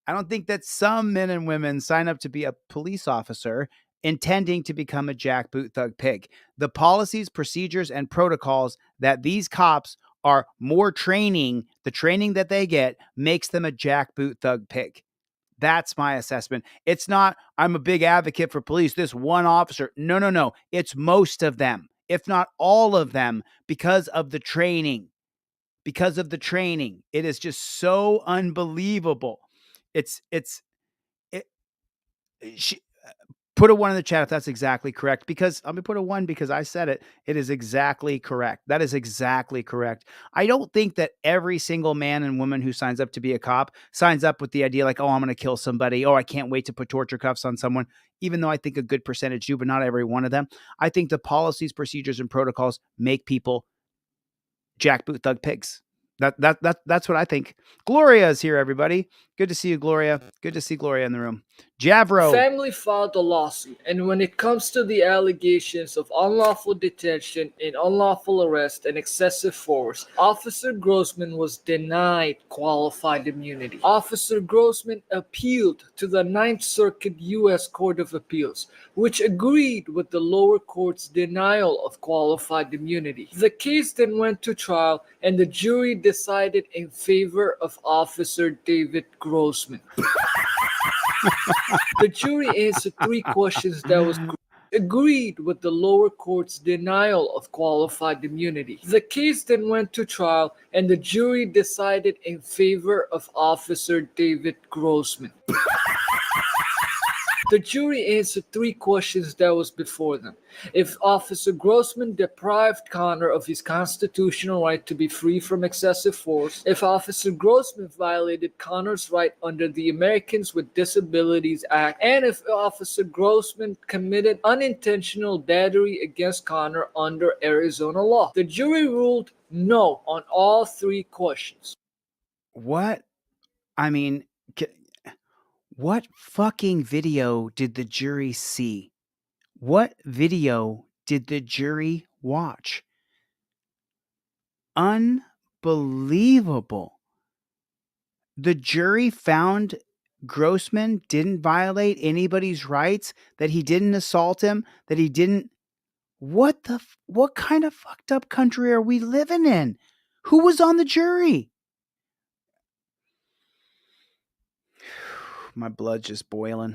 I don't think that some men and women sign up to be a police officer intending to become a jackboot thug pig. The policies, procedures, and protocols that these cops are more training, the training that they get makes them a jackboot thug pig. That's my assessment. It's not, I'm a big advocate for police, this one officer. No. It's most of them, if not all of them, because of the training. Because of the training. It is just so unbelievable. Put a 1 in the chat if that's exactly correct, because I'm going to put a 1 because I said it. It is exactly correct. That is exactly correct. I don't think that every single man and woman who signs up to be a cop signs up with the idea like, oh, I'm going to kill somebody. Oh, I can't wait to put torture cuffs on someone, even though I think a good percentage do, but not every one of them. I think the policies, procedures, and protocols make people jackboot thug pigs. That's what I think. Gloria is here, everybody. Good to see you, Gloria. Good to see Gloria in the room. Javro. Family filed a lawsuit, and when it comes to the allegations of unlawful detention and unlawful arrest and excessive force, Officer Grossman was denied qualified immunity. Officer Grossman appealed to the Ninth Circuit U.S. Court of Appeals, which agreed with the lower court's denial of qualified immunity. The case then went to trial, and the jury decided in favor of Officer David Grossman. The jury answered 3 questions that was agreed with the lower court's denial of qualified immunity. The case then went to trial, and the jury decided in favor of Officer David Grossman. The jury answered 3 questions that was before them. If Officer Grossman deprived Connor of his constitutional right to be free from excessive force, if Officer Grossman violated Connor's right under the Americans with Disabilities Act, and if Officer Grossman committed unintentional battery against Connor under Arizona law. The jury ruled no on all 3 questions. What? I mean, what fucking video did the jury see? What video did the jury watch? Unbelievable. The jury found Grossman didn't violate anybody's rights, that he didn't assault him, that he didn't. What kind of fucked up country are we living in? Who was on the jury? My blood's just boiling.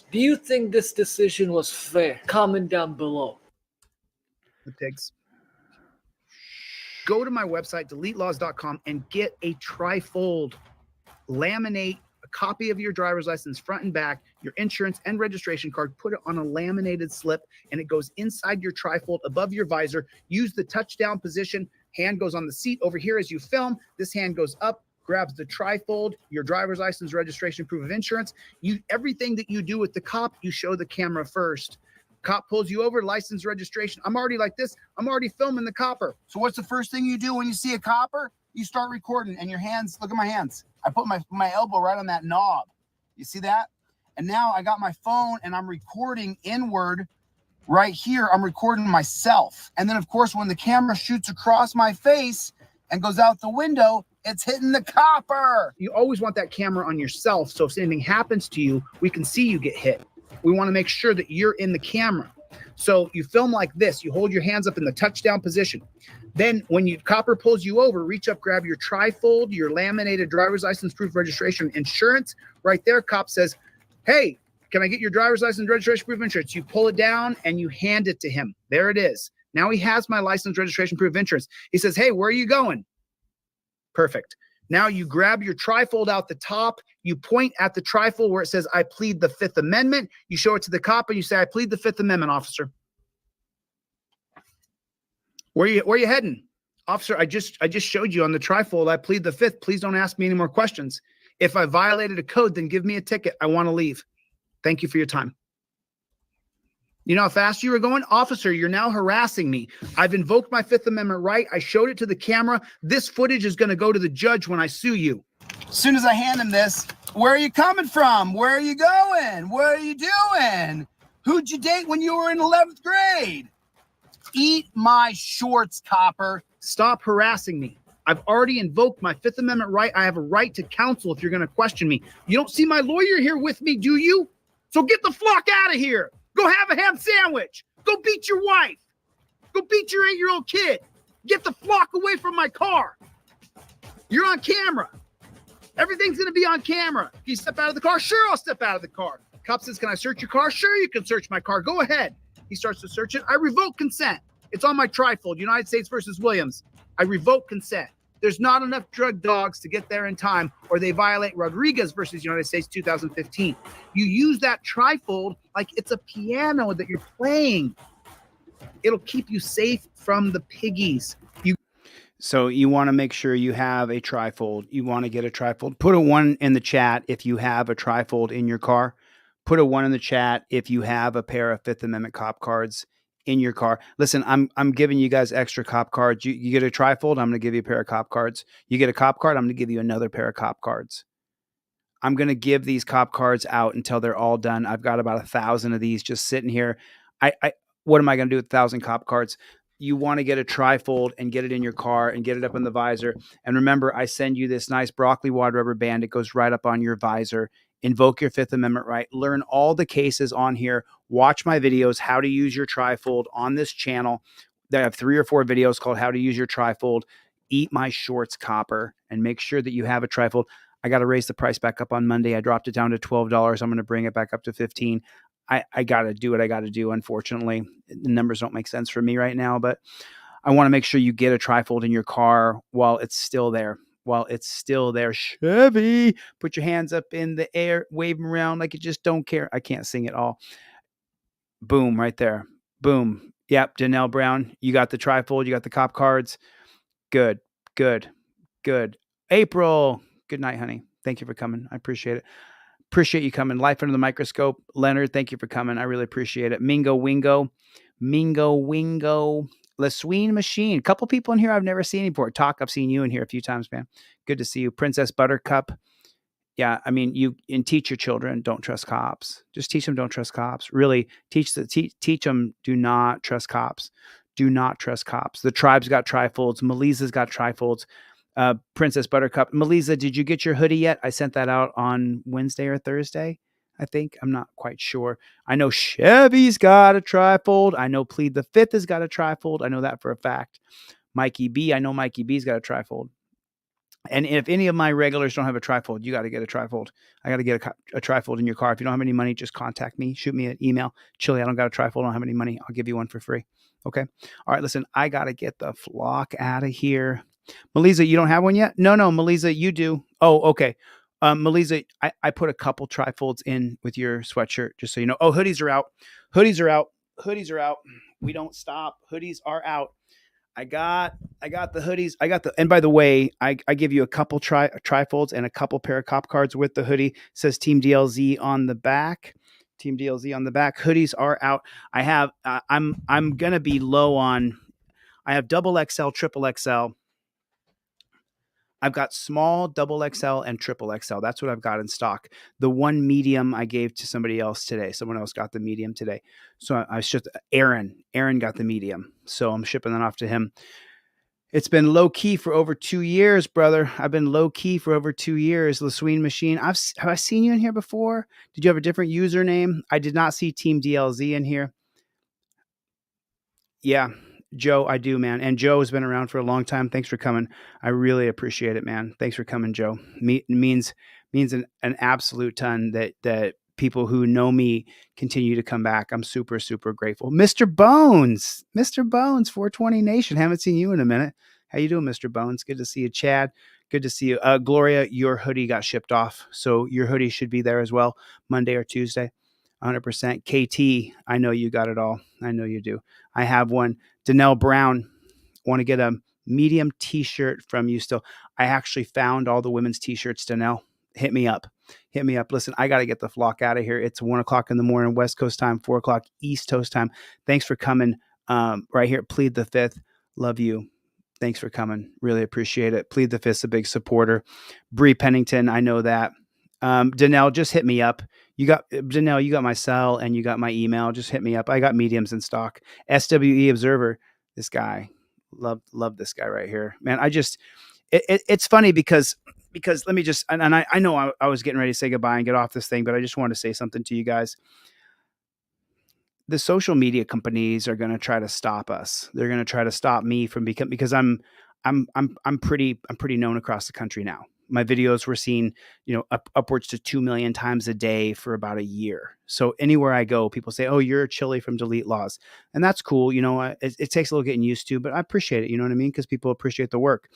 Do you think this decision was fair? Comment down below. The pigs. Go to my website, deletelaws.com, and get a trifold. Laminate a copy of your driver's license front and back, your insurance and registration card, put it on a laminated slip, and it goes inside your trifold above your visor. Use the touchdown position. Hand goes on the seat over here as you film. This hand goes up, grabs the trifold, your driver's license, registration, proof of insurance. Everything that you do with the cop, you show the camera first. Cop pulls you over, license, registration. I'm already like this. I'm already filming the copper. So what's the first thing you do when you see a copper? You start recording, and your hands, look at my hands. I put my elbow right on that knob. You see that? And now I got my phone, and I'm recording inward right here. I'm recording myself. And then, of course, when the camera shoots across my face and goes out the window, it's hitting the copper. You always want that camera on yourself, so if anything happens to you, we can see you get hit. We want to make sure that you're in the camera. So you film like this. You hold your hands up in the touchdown position. Then when copper pulls you over, reach up, grab your trifold, your laminated driver's license, proof of registration, insurance. Right there, cop says, hey, can I get your driver's license, registration, proof of insurance? You pull it down and you hand it to him. There it is. Now he has my license, registration, proof of insurance. He says, hey, where are you going? Perfect. Now you grab your trifold out the top. You point at the trifold where it says, I plead the Fifth Amendment. You show it to the cop and you say, I plead the Fifth Amendment, officer. Where you heading? Officer, I just showed you on the trifold, I plead the Fifth. Please don't ask me any more questions. If I violated a code, then give me a ticket. I want to leave. Thank you for your time. You know how fast you were going? Officer, you're now harassing me. I've invoked my Fifth Amendment right. I showed it to the camera. This footage is going to go to the judge when I sue you. As soon as I hand him this, where are you coming from? Where are you going? What are you doing? Who'd you date when you were in 11th grade? Eat my shorts, copper. Stop harassing me. I've already invoked my Fifth Amendment right. I have a right to counsel if you're going to question me. You don't see my lawyer here with me, do you? So get the flock out of here. Go have a ham sandwich. Go beat your wife. Go beat your 8-year-old kid. Get the flock away from my car. You're on camera. Everything's going to be on camera. Can you step out of the car? Sure, I'll step out of the car. Cop says, can I search your car? Sure, you can search my car. Go ahead. He starts to search it. I revoke consent. It's on my trifold, United States versus Williams. I revoke consent. There's not enough drug dogs to get there in time, or they violate Rodriguez versus United States 2015. You use that trifold like it's a piano that you're playing. It'll keep you safe from the piggies. So you want to make sure you have a trifold. You want to get a trifold. Put a 1 in the chat if you have a trifold in your car. Put a 1 in the chat if you have a pair of Fifth Amendment cop cards in your car. Listen, I'm giving you guys extra cop cards. You get a trifold, I'm going to give you a pair of cop cards. You get a cop card, I'm going to give you another pair of cop cards. I'm going to give these cop cards out until they're all done. I've got about 1,000 of these just sitting here. What am I going to do with 1,000 cop cards? You want to get a trifold and get it in your car and get it up in the visor. And remember, I send you this nice broccoli wad rubber band. It goes right up on your visor. Invoke your Fifth Amendment right. Learn all the cases on here. Watch my videos, how to use your trifold on this channel. I have 3 or 4 videos called how to use your trifold. Eat my shorts, copper, and make sure that you have a trifold. I got to raise the price back up on Monday. I dropped it down to $12. I'm going to bring it back up to $15. I got to do what I got to do. Unfortunately, the numbers don't make sense for me right now, but I want to make sure you get a trifold in your car while it's still there. While it's still there. Chevy, put your hands up in the air, wave them around like you just don't care. I can't sing it all. Boom, right there. Boom. Yep, Danelle Brown, you got the trifold, you got the cop cards. Good. April, good night, honey. Thank you for coming. I appreciate it. Appreciate you coming. Life Under the Microscope. Leonard, thank you for coming. I really appreciate it. Mingo Wingo. LaSween Machine. A couple people in here I've never seen before. Talk, I've seen you in here a few times, man. Good to see you. Princess Buttercup. Yeah, I mean, teach your children, don't trust cops. Just teach them, don't trust cops. Really, teach them, do not trust cops. Do not trust cops. The tribe's got trifolds. Melissa's got trifolds. Princess Buttercup. Melissa, did you get your hoodie yet? I sent that out on Wednesday or Thursday, I think. I'm not quite sure. I know Chevy's got a trifold. I know Plead the Fifth has got a trifold. I know that for a fact. Mikey B, I know Mikey B's got a trifold. And if any of my regulars don't have a trifold, you got to get a trifold. I got to get a trifold in your car. If you don't have any money, just contact me. Shoot me an email. Chili, I don't got a trifold. I don't have any money. I'll give you one for free. Okay. All right. Listen, I got to get the flock out of here. Melissa, you don't have one yet? No, Melissa, you do. Oh, okay. Melissa, I put a couple trifolds in with your sweatshirt, just so you know. Oh, hoodies are out. We don't stop. Hoodies are out. I got the hoodies. And by the way, I give you a couple trifolds and a couple pair of cop cards with the hoodie. It says Team DLZ on the back. Hoodies are out. I have, I'm going to be low on, I have double XL, triple XL. I've got small, double XL, and triple XL. That's what I've got in stock. The one medium I gave to somebody else today. Someone else got the medium today. So I shipped Aaron. Aaron got the medium. So I'm shipping that off to him. It's been low key for over 2 years, brother. I've been low key for over 2 years. LaSween Machine. Have I seen you in here before? Did you have a different username? I did not see Team DLZ in here. Yeah, Joe, I do, man. And Joe has been around for a long time. Thanks for coming. I really appreciate it, man. Thanks for coming, Joe. Means an absolute ton that people who know me continue to come back. I'm super, super grateful. Mr. Bones, 420 Nation. Haven't seen you in a minute. How you doing, Mr. Bones? Good to see you, Chad. Good to see you. Gloria, your hoodie got shipped off. So your hoodie should be there as well, Monday or Tuesday. 100%. KT, I know you got it all. I know you do. I have one. Danelle Brown, want to get a medium t-shirt from you still. I actually found all the women's t-shirts, Danelle. Hit me up. Listen, I got to get the flock out of here. It's 1:00 in the morning, West Coast time, 4:00 East Coast time. Thanks for coming right here. Plead the Fifth. Love you. Thanks for coming. Really appreciate it. Plead the Fifth's a big supporter. Bree Pennington, I know that. Danelle, just hit me up. Danelle, you got my cell and you got my email. Just hit me up. I got mediums in stock. SWE Observer, this guy, love this guy right here, man. It's funny because let me just, and I know I was getting ready to say goodbye and get off this thing, but I just want to say something to you guys. The social media companies are going to try to stop us. They're going to try to stop me from because I'm pretty known across the country now. My videos were seen, upwards to 2 million times a day for about a year. So anywhere I go, people say, "Oh, you're Chili from Delete Laws," and that's cool. It takes a little getting used to, but I appreciate it. You know what I mean? Because people appreciate the work.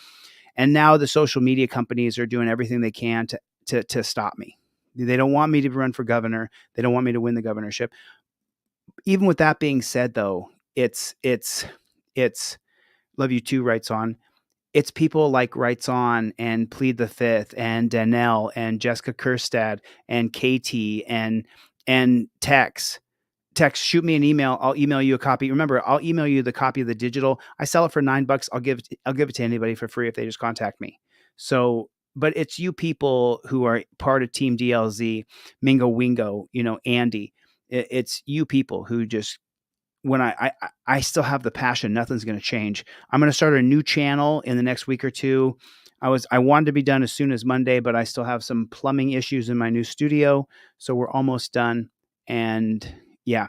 And now the social media companies are doing everything they can to stop me. They don't want me to run for governor. They don't want me to win the governorship. Even with that being said, though, it's Love You Too, Writes On. It's people like Writes On and Plead the Fifth and Danelle and Jessica Kerstad and Katie and Tex. Shoot me an email. I'll email you a copy. Remember, I'll email you the copy of the digital. I sell it for $9. I'll give it to anybody for free if they just contact me. So, but it's you people who are part of Team DLZ, Mingo Wingo, Andy. It's you people who just, when I still have the passion, nothing's going to change. I'm going to start a new channel in the next week or two. I wanted to be done as soon as Monday, but I still have some plumbing issues in my new studio. So we're almost done. And yeah.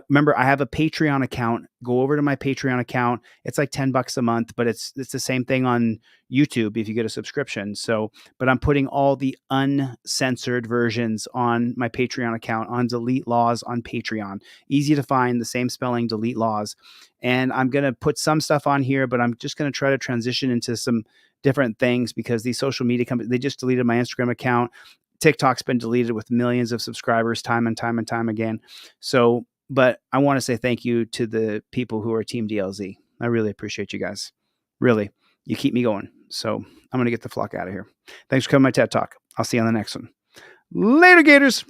Remember, I have a Patreon account. Go over to my Patreon account. It's like $10 a month, but it's the same thing on YouTube if you get a subscription. So, but I'm putting all the uncensored versions on my Patreon account on Delete Laws on Patreon. Easy to find, the same spelling, Delete Laws. And I'm going to put some stuff on here, but I'm just going to try to transition into some different things because these social media companies, they just deleted my Instagram account. TikTok's been deleted with millions of subscribers time and time and time again. So, but I want to say thank you to the people who are Team DLZ. I really appreciate you guys. Really, you keep me going. So I'm going to get the flock out of here. Thanks for coming to my TED Talk. I'll see you on the next one. Later, Gators.